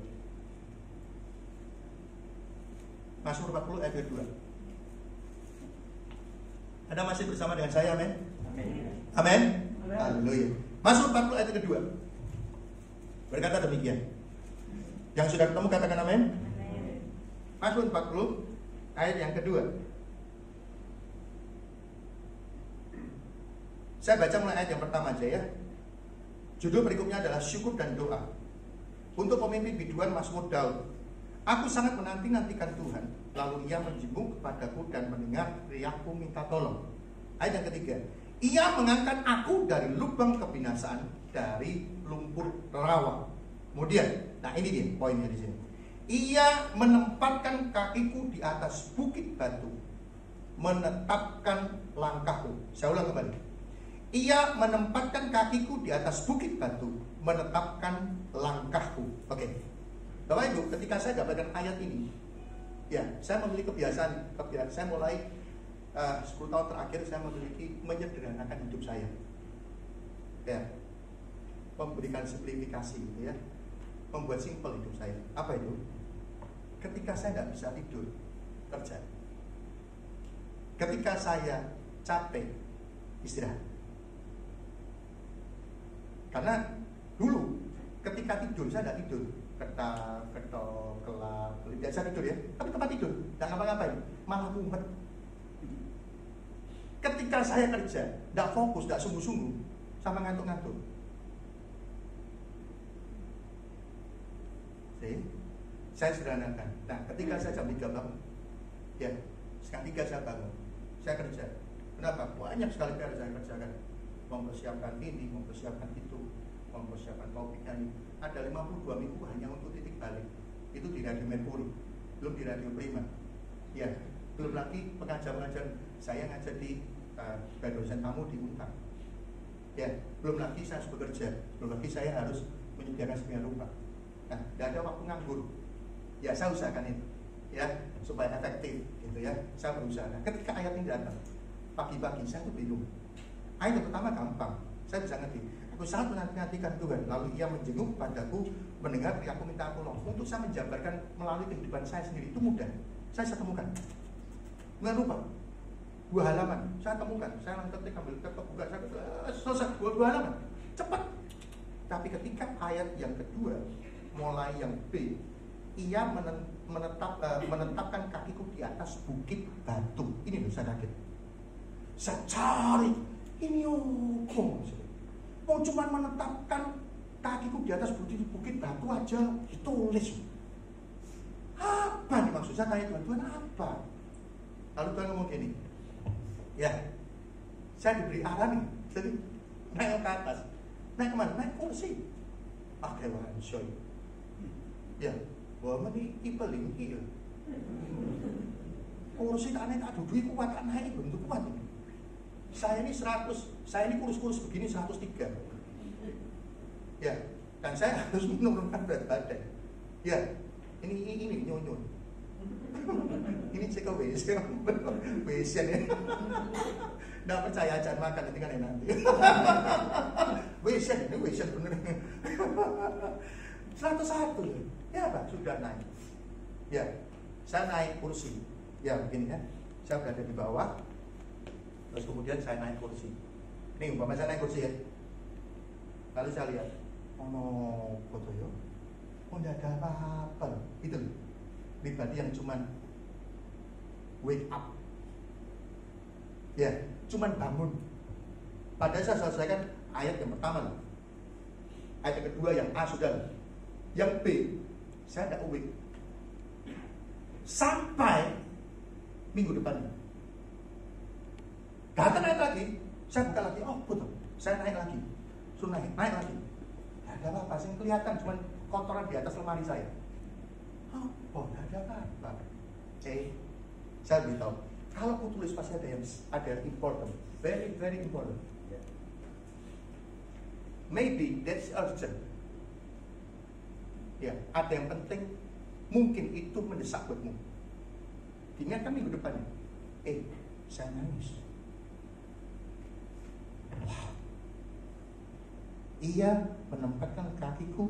Mazmur 40 ayat kedua. Anda masih bersama dengan saya, amin? Amin. Haleluya. Mazmur 40 ayat kedua berkata demikian. Yang sudah ketemu katakan amin. Mazmur 40 ayat yang kedua. Saya baca mulai ayat yang pertama aja ya. Judul berikutnya adalah syukur dan doa untuk pemimpin biduan Mazmur Daud. Aku sangat menanti-nantikan Tuhan, lalu Ia menjenguk kepadaku dan mendengar teriakku minta tolong. Ayat yang ketiga, Ia mengangkat aku dari lubang kebinasaan, dari lumpur rawa. Kemudian, nah ini dia poinnya di sini. Ia menempatkan kakiku di atas bukit batu, menetapkan langkahku. Saya ulang kembali. Ia menempatkan kakiku di atas bukit batu, menetapkan langkahku. Oke. Bapak Ibu, ketika saya dapatkan ayat ini, ya, saya memiliki kebiasaan saya mulai 10 tahun terakhir saya memiliki menyederhanakan hidup saya. Ya. Memberikan simplifikasi gitu ya. Membuat simpel hidup saya. Apa itu? Ketika saya tidak bisa tidur, kerja. Ketika saya capek, istirahat. Karena dulu ketika tidur saya tidak tidur, ketok, kelap, biasa tidur ya, tapi tempat tidur, tidak ngapa-ngapain, malah mumet. Ketika saya kerja, tidak fokus, tidak sungguh-sungguh, sama ngantuk-ngantuk. Saya sederhanakan. Nah, ketika saya jam 3 bangun, ya, setengah 3 saya bangun, saya kerja. Kenapa? Banyak sekali PR saya kerjakan. Mempersiapkan ini, mempersiapkan itu, mempersiapkan topiknya ini. Ada 52 minggu hanya untuk titik balik. Itu di Radio Mercury, belum di Radio Prima. Ya, belum lagi pengajar-pengajar saya ngajar di dosen tamu di Untang. Ya, belum lagi saya harus bekerja, belum lagi saya harus menyediakan sekian rupa. Nah, tidak ada waktu nganggur. Ya, saya usahakan itu, ya, supaya efektif, gitu ya. Saya berusaha. Nah, ketika ayat ini datang, pagi-pagi saya tuh bingung. Ayat yang pertama gampang, saya bisa ngerti. Aku sangat menantikan Tuhan, lalu Ia menjenguk padaku mendengar teriakku minta tolong. Untuk saya menjabarkan melalui kehidupan saya sendiri itu mudah. Saya temukan. Nggak lupa. 2 halaman saya temukan. Saya ketik ambil ketok buka saya selesai 2 halaman. Cepat. Tapi ketika ayat yang kedua mulai yang B, ia menetapkan kakiku di atas bukit batu. Ini loh saya kaget. Saya cari ini hukum. Mau cuma menetapkan kakiku di atas bukit batu aja ditulis. Apa nih maksud saya? Tanya Tuhan, Tuhan apa? Lalu Tuhan ngomong gini, ya, saya diberi arah nih, jadi naik ke atas. Naik kemana? Naik kursi. Oke, wah, show you. Ya, wah, ini ipeling iya. Kursi tak naik, tak duduk kuat, tak naik bentuk kuat ini. Saya ini 100, saya ini kurus-kurus begini 103. Ya, dan saya harus menurunkan berat badan. Ya, ini nyonyon. Ini cek ke WC ya. Nggak percaya aja makan nanti kan nanti. WC ini WC bener. 101 ya Pak, sudah naik. Ya, saya naik kursi. Ya begini ya, saya berada di bawah. Terus kemudian saya naik kursi. Nih umpama saya naik kursi ya. Lalu saya lihat, oh no, foto yo. Oh enggak ada apa-apa loh. Itu loh. Pribadi yang cuman wake up. Ya, cuman bangun. Padahal saya selesaikan ayat yang pertama loh. Ayat yang kedua yang A sudah loh. Yang B, saya tidak awake. Sampai minggu depan. Datang naik lagi, saya buka lagi, oh betul, saya naik lagi. Suruh naik lagi. Tidak ada apa-apa, yang kelihatan cuman kotoran di atas lemari saya. Oh, tidak ada apa-apa. Saya beritahu, kalau aku tulis pasti ada yang important, very very important. Maybe that's urgent. Ya, ada yang penting, mungkin itu mendesak buatmu. Diingatkan minggu depannya. Saya nangis. Wow. Ia menempatkan kakiku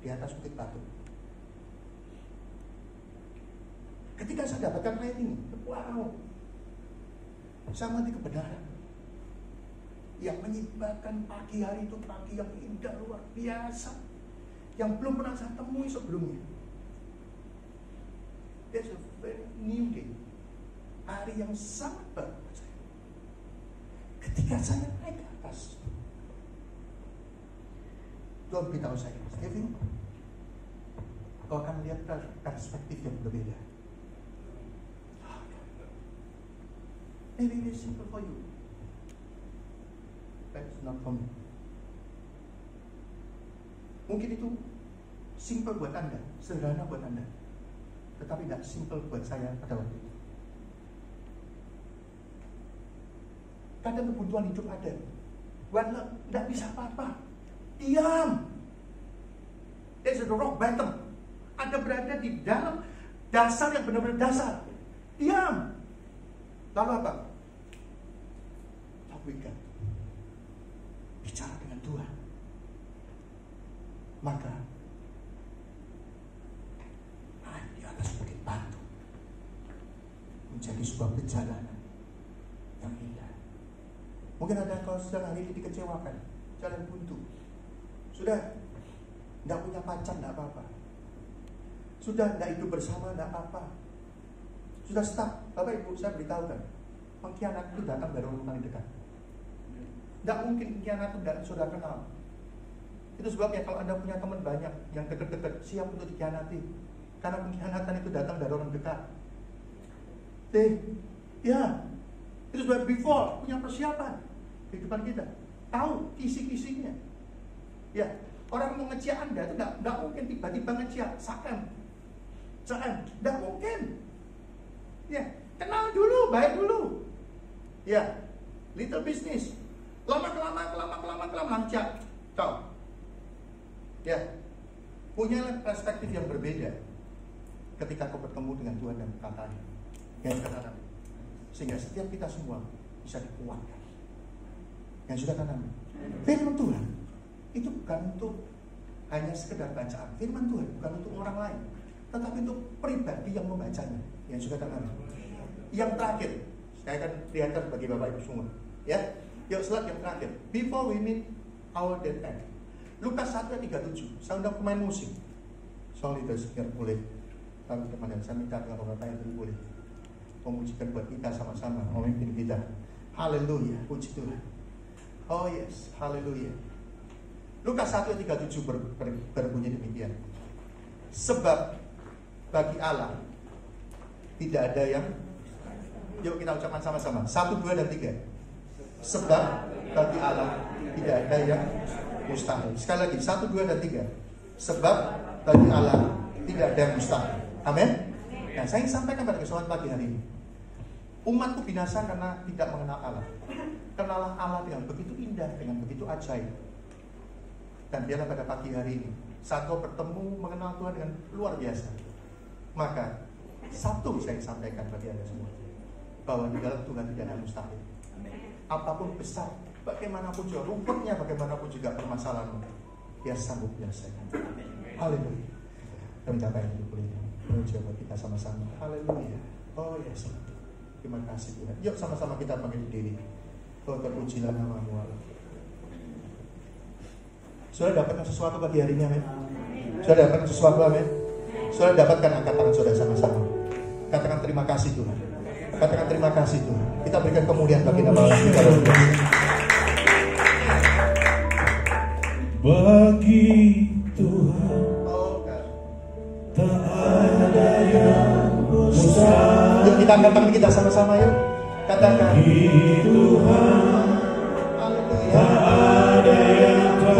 di atas bukit batu. Ketika saya dapatkan ayat ini, wow, saya mengerti kebenaran yang menyebabkan pagi hari itu pagi yang indah luar biasa, yang belum pernah saya temui sebelumnya. That's a very new day. Hari yang sangat baru buat saya. Ketika saya naik ke atas, Tuhan beritahu saya, Kevin, kau akan melihat perspektif yang berbeda. Maybe it is simple for you, but it's not for me. Mungkin itu simple buat Anda, sederhana buat Anda, tetapi tidak simple buat saya pada waktu itu. Kadang kebutuhan hidup ada, Tuhan tidak bisa apa-apa, diam. There's a rock bottom. Anda berada di dalam dasar yang benar-benar dasar, diam. Lalu apa? Lakukan, bicara dengan Tuhan. Maka naik di atas bukit batu menjadi sebuah perjalanan yang indah. Mungkin ada kau sedang hari ini dikecewakan, jalan buntu. Sudah tidak punya pacar, tidak apa-apa. Sudah tidak hidup bersama, tidak apa-apa. Sudah stuck. Bapak Ibu, saya beritahukan, pengkhianat itu datang dari orang paling dekat. Tidak mungkin pengkhianat itu dari saudara kenal. Itu sebabnya kalau Anda punya teman banyak yang dekat-dekat, siap untuk dikhianati. Karena pengkhianatan itu datang dari orang dekat. Ya, itu sebab before punya persiapan kehidupan kita, tahu kisi-kisinya. Ya, orang mau ngeciak Anda itu tidak mungkin tiba-tiba ngeciak saem, tidak mungkin. Ya, kenal dulu, baik dulu. Ya, little business, lama ngeciak, tahu. Ya, punya perspektif yang berbeda. ketika kau bertemu dengan Tuhan dan berkata-Nya. Yang sudah, sehingga setiap kita semua bisa dikuatkan. Yang sudah kan, firman Tuhan itu bukan untuk hanya sekedar bacaan. Firman Tuhan bukan untuk orang lain, tetapi untuk pribadi yang membacanya. Yang sudah kan, yang terakhir saya akan lihatkan bagi Bapak Ibu semua. Ya, yuk slide yang terakhir. Before we meet our dead end. Lukas 1:37. Saya undang pemain musik. Song leaders biar boleh. Kami teman saya minta dengan Bapak yang boleh memujikan buat kita sama-sama, memimpin kita. Haleluya, puji Tuhan. Oh yes, haleluya. Lukas 1:37 berbunyi demikian. Sebab bagi Allah tidak ada yang, yuk kita ucapkan sama-sama, 1, 2, dan 3. Sebab bagi Allah tidak ada yang mustahil. Sekali lagi, 1, 2, dan 3. Sebab bagi Allah tidak ada yang mustahil. Amin. Nah, saya ingin sampaikan pada kesempatan pagi hari ini, umatku binasa karena tidak mengenal Allah. Kenalah Allah dengan begitu indah, dengan begitu ajaib. Dan biarlah pada pagi hari ini, saat kau bertemu mengenal Tuhan dengan luar biasa, maka satu saya ingin sampaikan bagi Anda semua, bahwa di dalam Tuhan tidak ada mustahil. Apapun besar, bagaimanapun juga rumputnya, bagaimanapun juga permasalahanmu, Dia sanggup menyelesaikan. Haleluya. Kami capai yang boleh mencoba kita sama-sama. Haleluya. Oh yes. Terima kasih Tuhan. Yuk sama-sama kita panggil diri. Oh, terpujilah nama-Mu Allah. Sudah dapatkan sesuatu pagi hari ini, amin. Sudah dapatkan sesuatu, amin. Sudah dapatkan, angkat tangan saudara sama-sama. Katakan terima kasih Tuhan. Katakan terima kasih Tuhan. Kita berikan kemuliaan bagi nama Allah kita. Bagi Tuhan tak ada yang mustahil. Yuk kita angkat tangan kita sama-sama, yuk. Katakan Tuhan tak ada yang tak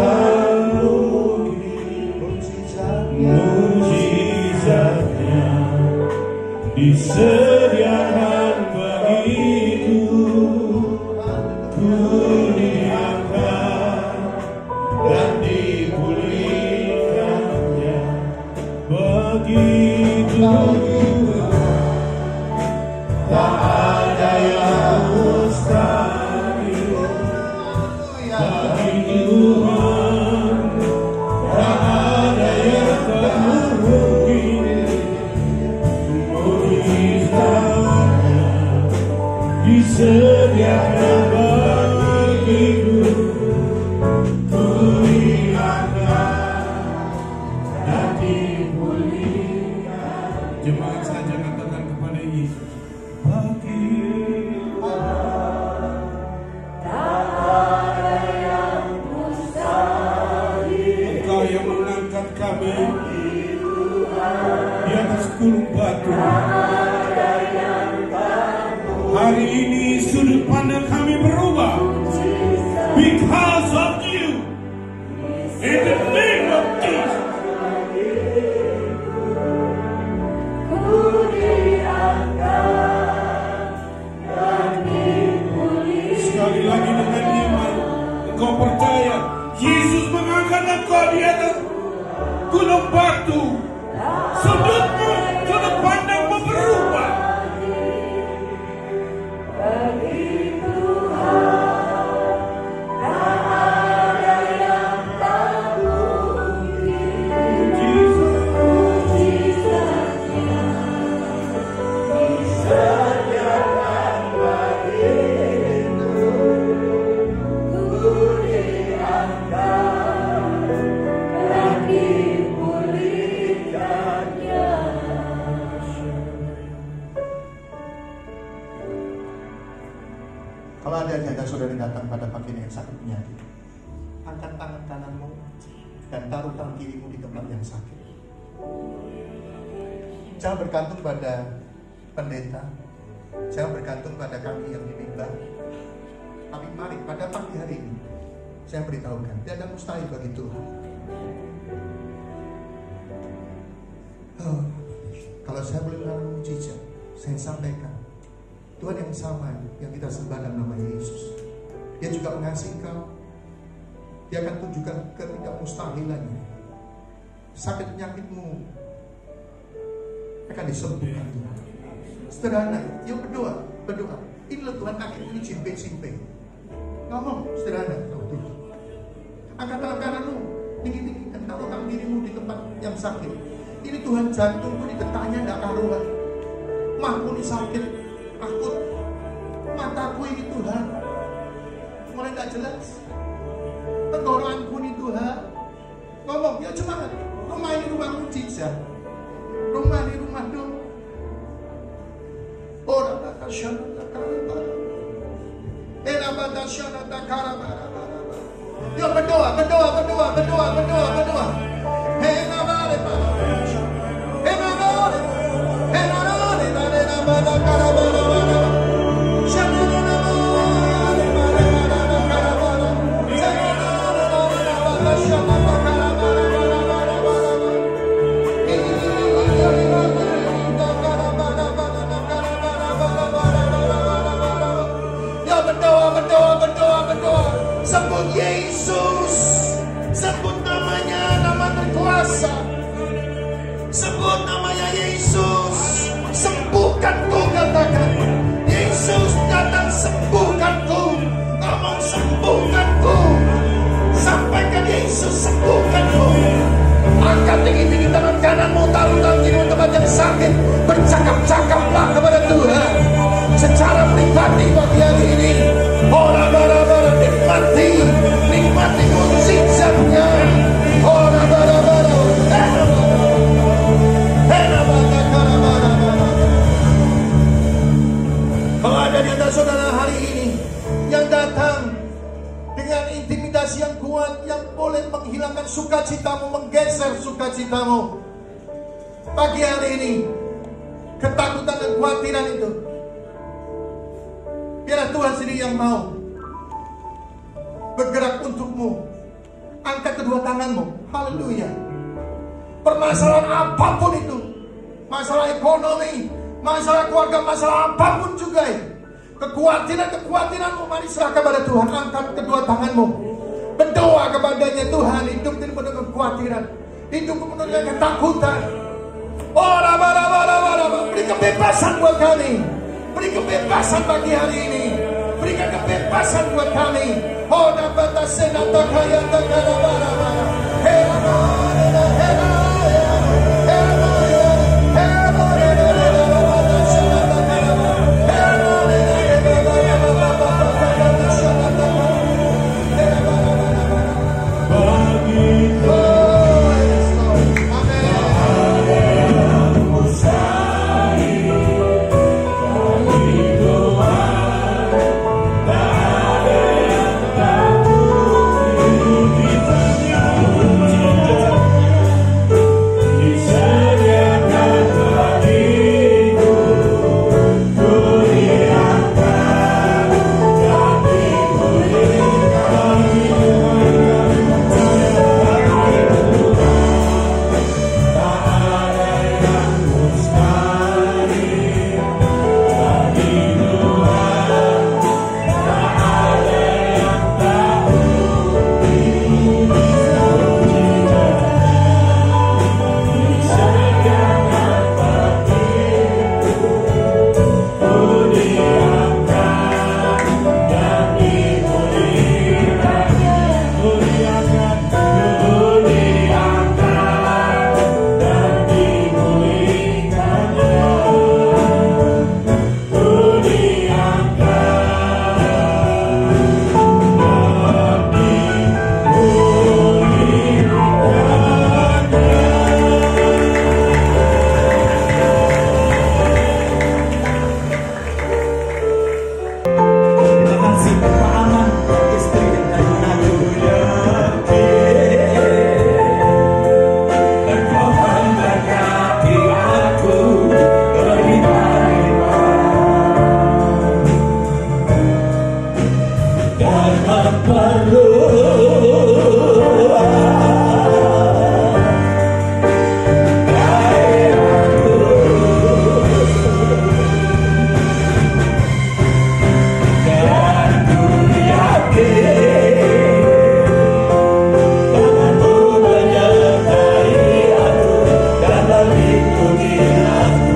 mungkin. Mujizatnya disediakan bagiku. Ku diangkat dan dipulihkannya. Begitu tak ada yang mustahil bagi Tuhan. Tak ada yang tak mungkin. Mujizatnya disediakan bagiku. Ku diangkat dan dipulihkan. Jemaat saja katakan kepada Yesus, bagi Engkau yang mengangkat kami di atas gunung batu. Hari ini sudut pandang kami berubah because of you. In the name of Jesus. Sekali lagi dengan iman, engkau percaya Yesus mengangkat engkau di atas gunung batu. Sudut pandangmu berubah. Kalau ada janda saudara datang pada pagi ini yang sakit penyakit, angkat tangan kananmu dan taruh tangan kirimu di tempat yang sakit. Jangan bergantung pada pendeta, jangan bergantung pada kami yang di mimbar. Tapi mari pada pagi hari ini saya beritahukan, tidak ada mustahil bagi Tuhan. Kalau saya boleh mengalami mujizat, saya sampaikan, Tuhan yang sama yang kita sembah dalam nama Yesus, Dia juga mengasihi kau. Dia akan tunjukkan ketidakmustahilannya. Sakit penyakitmu akan disembuhkan Tuhan. Sederhana, yuk berdoa. Ini loh Tuhan, akhir ini cimpe. Ngomong sederhana, Tuhan. Angkat tangan kananmu, tinggi-tinggi, dan taruhkan dirimu di tempat yang sakit. Ini Tuhan, jantungku di detaknya tidak karuan, mahku ini sakit, akut, mataku ini Tuhan mulai tidak jelas, tenggorokanku ini Tuhan. Ngomong, ya semangat. Rumah ini rumah mujizat, rumah ini rumah doa. Orang tak syarata karabara, elabada syarata karabara. Ya berdoa. Sebut Yesus, sebut namanya, nama terkuasa. Sebut namanya Yesus, sembuhkanku, katakan Yesus datang sembuhkanku. Ngomong sembuhkanku, sampaikan Yesus sembuhkanku. Angkat tinggi-tinggi tangan kananmu, taruh tangan kirimu tempat yang sakit. Bercakap-cakaplah kepada Tuhan secara pribadi bagi hari ini. Ora-bara-bara, nikmati mujizatnya. Ora-bara-bara, kalau ada di antara saudara hari ini yang datang dengan intimidasi yang kuat, yang boleh menghilangkan sukacitamu, menggeser sukacitamu pagi hari ini, ketakutan dan kekhawatiran itu, biarlah Tuhan sendiri yang mau bergerak untukmu. Angkat kedua tanganmu, haleluya. Permasalahan apapun itu, masalah ekonomi, masalah keluarga, masalah apapun juga ya, kekhawatiranmu, mari serahkan kepada Tuhan. Angkat kedua tanganmu, berdoa kepadanya. Tuhan, hidup tidak penuh kekhawatiran, hidup penuh dengan ketakutan. Beri kebebasan buat kami, beri kebebasan pagi hari ini, berikan kebebasan buat kami. Lindungi aku.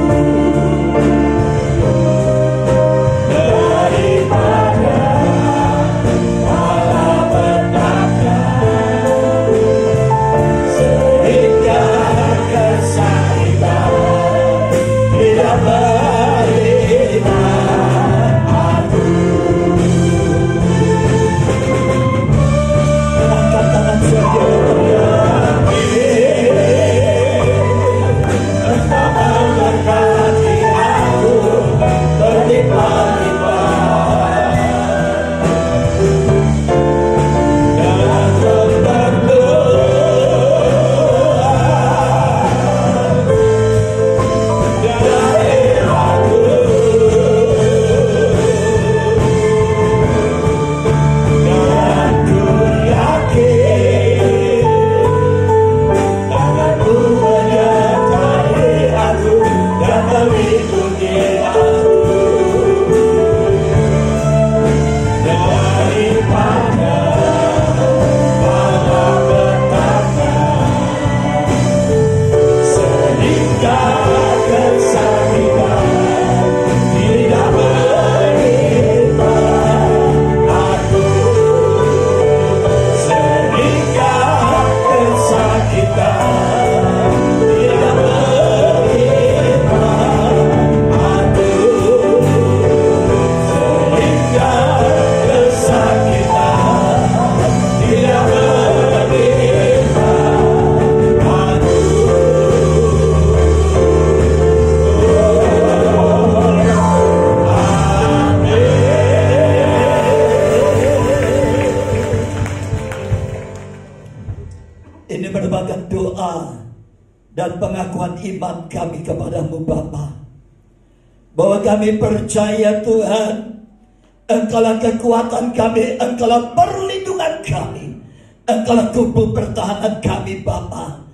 doa dan pengakuan iman kami kepadamu Bapa, bahwa kami percaya Tuhan, Engkaulah kekuatan kami, Engkaulah perlindungan kami, Engkaulah kubu pertahanan kami Bapa.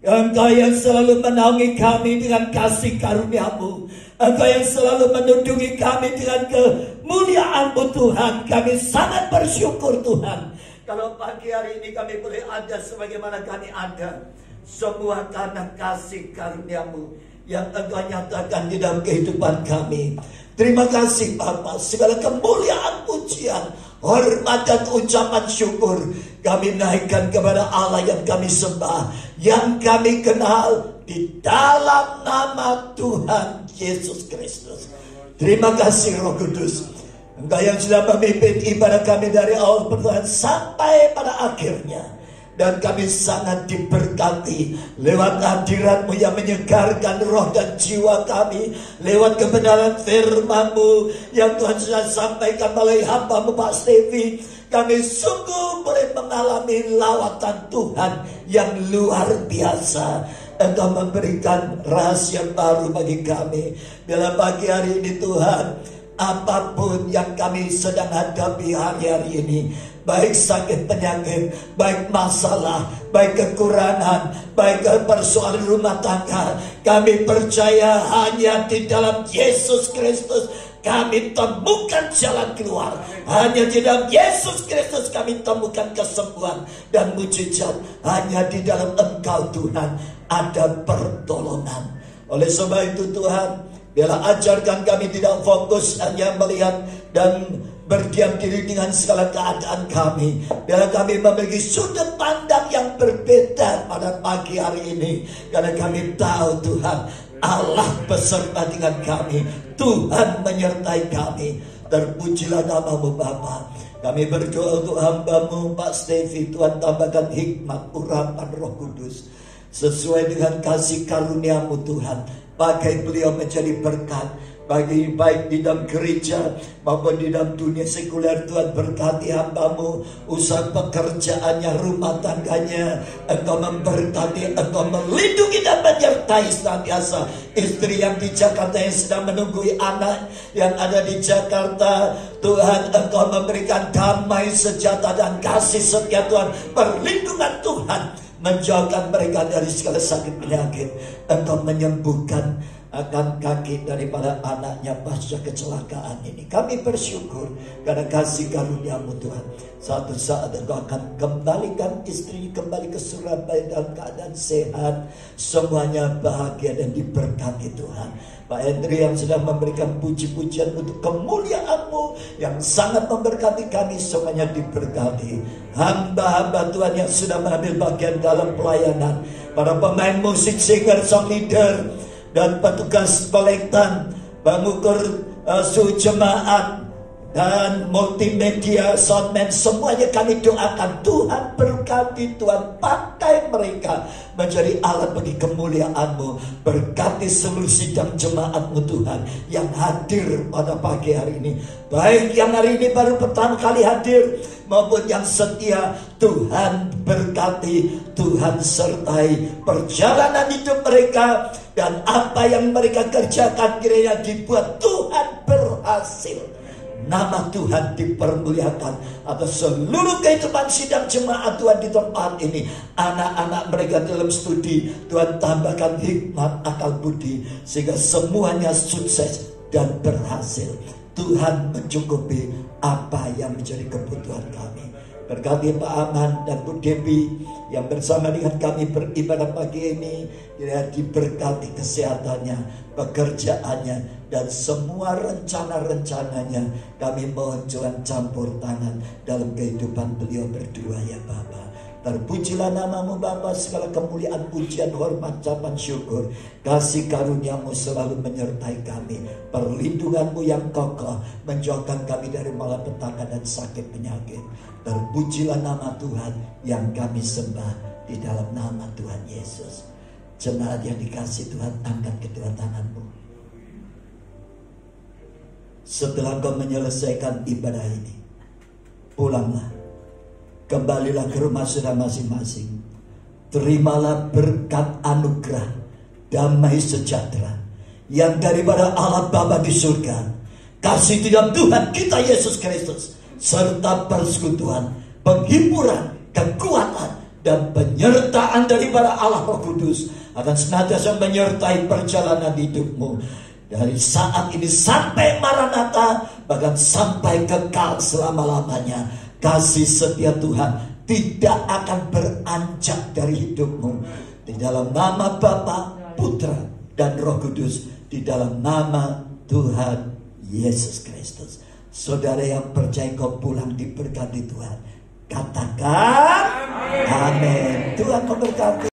Engkau yang selalu menaungi kami dengan kasih karunia-Mu, Engkau yang selalu menundungi kami dengan kemuliaan-Mu Tuhan. Kami sangat bersyukur Tuhan, kalau pagi hari ini kami boleh ada sebagaimana kami ada, semua karena kasih karunia-Mu yang Engkau nyatakan di dalam kehidupan kami. Terima kasih Bapa, segala kemuliaan, pujian, hormat dan ucapan syukur kami naikkan kepada Allah yang kami sembah, yang kami kenal di dalam nama Tuhan Yesus Kristus. Terima kasih Roh Kudus, Engkau yang sudah memimpin ibadah kami dari awal pertemuan sampai pada akhirnya. Dan kami sangat diberkati lewat hadirat-Mu yang menyegarkan roh dan jiwa kami, lewat kebenaran firman-Mu yang Tuhan sudah sampaikan melalui hamba-Mu Pak Stevi. Kami sungguh boleh mengalami lawatan Tuhan yang luar biasa. Engkau memberikan rahasia baru bagi kami. Dalam pagi hari ini Tuhan, apapun yang kami sedang hadapi hari-hari ini, baik sakit penyakit, baik masalah, baik kekurangan, baik persoalan rumah tangga, kami percaya hanya di dalam Yesus Kristus kami temukan jalan keluar. Hanya di dalam Yesus Kristus kami temukan kesembuhan dan mujizat. Hanya di dalam Engkau Tuhan ada pertolongan. Oleh sebab itu Tuhan, biarlah ajarkan kami tidak fokus hanya melihat dan berdiam diri dengan segala keadaan kami. Biarlah kami memiliki sudut pandang yang berbeda pada pagi hari ini. Karena kami tahu Tuhan, Allah beserta dengan kami. Tuhan menyertai kami. Terpujilah nama-Mu Bapa. Kami berdoa untuk hamba-Mu Pak Stevi. Tuhan tambahkan hikmat, urapan Roh Kudus sesuai dengan kasih karunia-Mu Tuhan. Pakai beliau menjadi berkat bagi baik di dalam gereja maupun di dalam dunia sekuler. Tuhan berkati hamba-Mu, usaha pekerjaannya, rumah tangganya. Engkau memberkati, Engkau melindungi dan menyertai senantiasa istri yang di Jakarta yang sedang menunggu anak yang ada di Jakarta. Tuhan, Engkau memberikan damai, sejahtera dan kasih setia Tuhan, perlindungan Tuhan, menjauhkan mereka dari segala sakit penyakit. Engkau menyembuhkan akan kaki daripada anaknya pasca kecelakaan ini. Kami bersyukur karena kasih karunia-Mu Tuhan. Suatu saat Engkau akan kembalikan istri kembali ke Surabaya dalam keadaan sehat, semuanya bahagia dan diberkati Tuhan. Pak Hendri yang sedang memberikan puji-pujian untuk kemuliaan-Mu yang sangat memberkati kami, semuanya diberkati. Hamba-hamba Tuhan yang sudah mengambil bagian dalam pelayanan, para pemain musik, singer, song leader, dan petugas kolektan, pengukur suhu jemaat, dan multimedia, soundman, semuanya kami doakan. Tuhan berkati, Tuhan pakai mereka menjadi alat bagi kemuliaan-Mu. Berkati seluruh sidang jemaat-Mu Tuhan yang hadir pada pagi hari ini, baik yang hari ini baru pertama kali hadir maupun yang setia. Tuhan berkati, Tuhan sertai perjalanan hidup mereka, dan apa yang mereka kerjakan kiranya dibuat Tuhan berhasil. Nama Tuhan dipermuliakan atas seluruh kehidupan sidang jemaat Tuhan di tempat ini. Anak-anak mereka dalam studi, Tuhan tambahkan hikmat, akal budi, sehingga semuanya sukses dan berhasil. Tuhan mencukupi apa yang menjadi kebutuhan kami. Berkati Pak Aman dan Bu Devi yang bersama dengan kami beribadah pagi ini, kiranya diberkati kesehatannya, pekerjaannya, dan semua rencana-rencananya. Kami mohon Tuhan campur tangan dalam kehidupan beliau berdua ya Bapa. Terpujilah nama-Mu Bapa, segala kemuliaan, pujian, hormat, ucapan syukur, kasih karunia-Mu selalu menyertai kami. Perlindungan-Mu yang kokoh menjauhkan kami dari malapetaka dan sakit penyakit. Terpujilah nama Tuhan yang kami sembah di dalam nama Tuhan Yesus. Jemaat yang dikasih Tuhan, angkat kedua tangan-Mu. Setelah kau menyelesaikan ibadah ini, pulanglah. Kembalilah ke rumah saudara masing-masing. terimalah berkat anugerah, damai sejahtera yang daripada Allah Bapa di surga, kasih dalam Tuhan kita Yesus Kristus, serta persekutuan, penghiburan, kekuatan, dan penyertaan daripada Allah Roh Kudus akan senantiasa menyertai perjalanan hidupmu dari saat ini sampai Maranatha, bahkan sampai kekal selama-lamanya. Kasih setia Tuhan tidak akan beranjak dari hidupmu. Di dalam nama Bapa, Putra, dan Roh Kudus, di dalam nama Tuhan Yesus Kristus. Saudara yang percaya kau pulang diberkati Tuhan, katakan amin. Tuhan memberkati.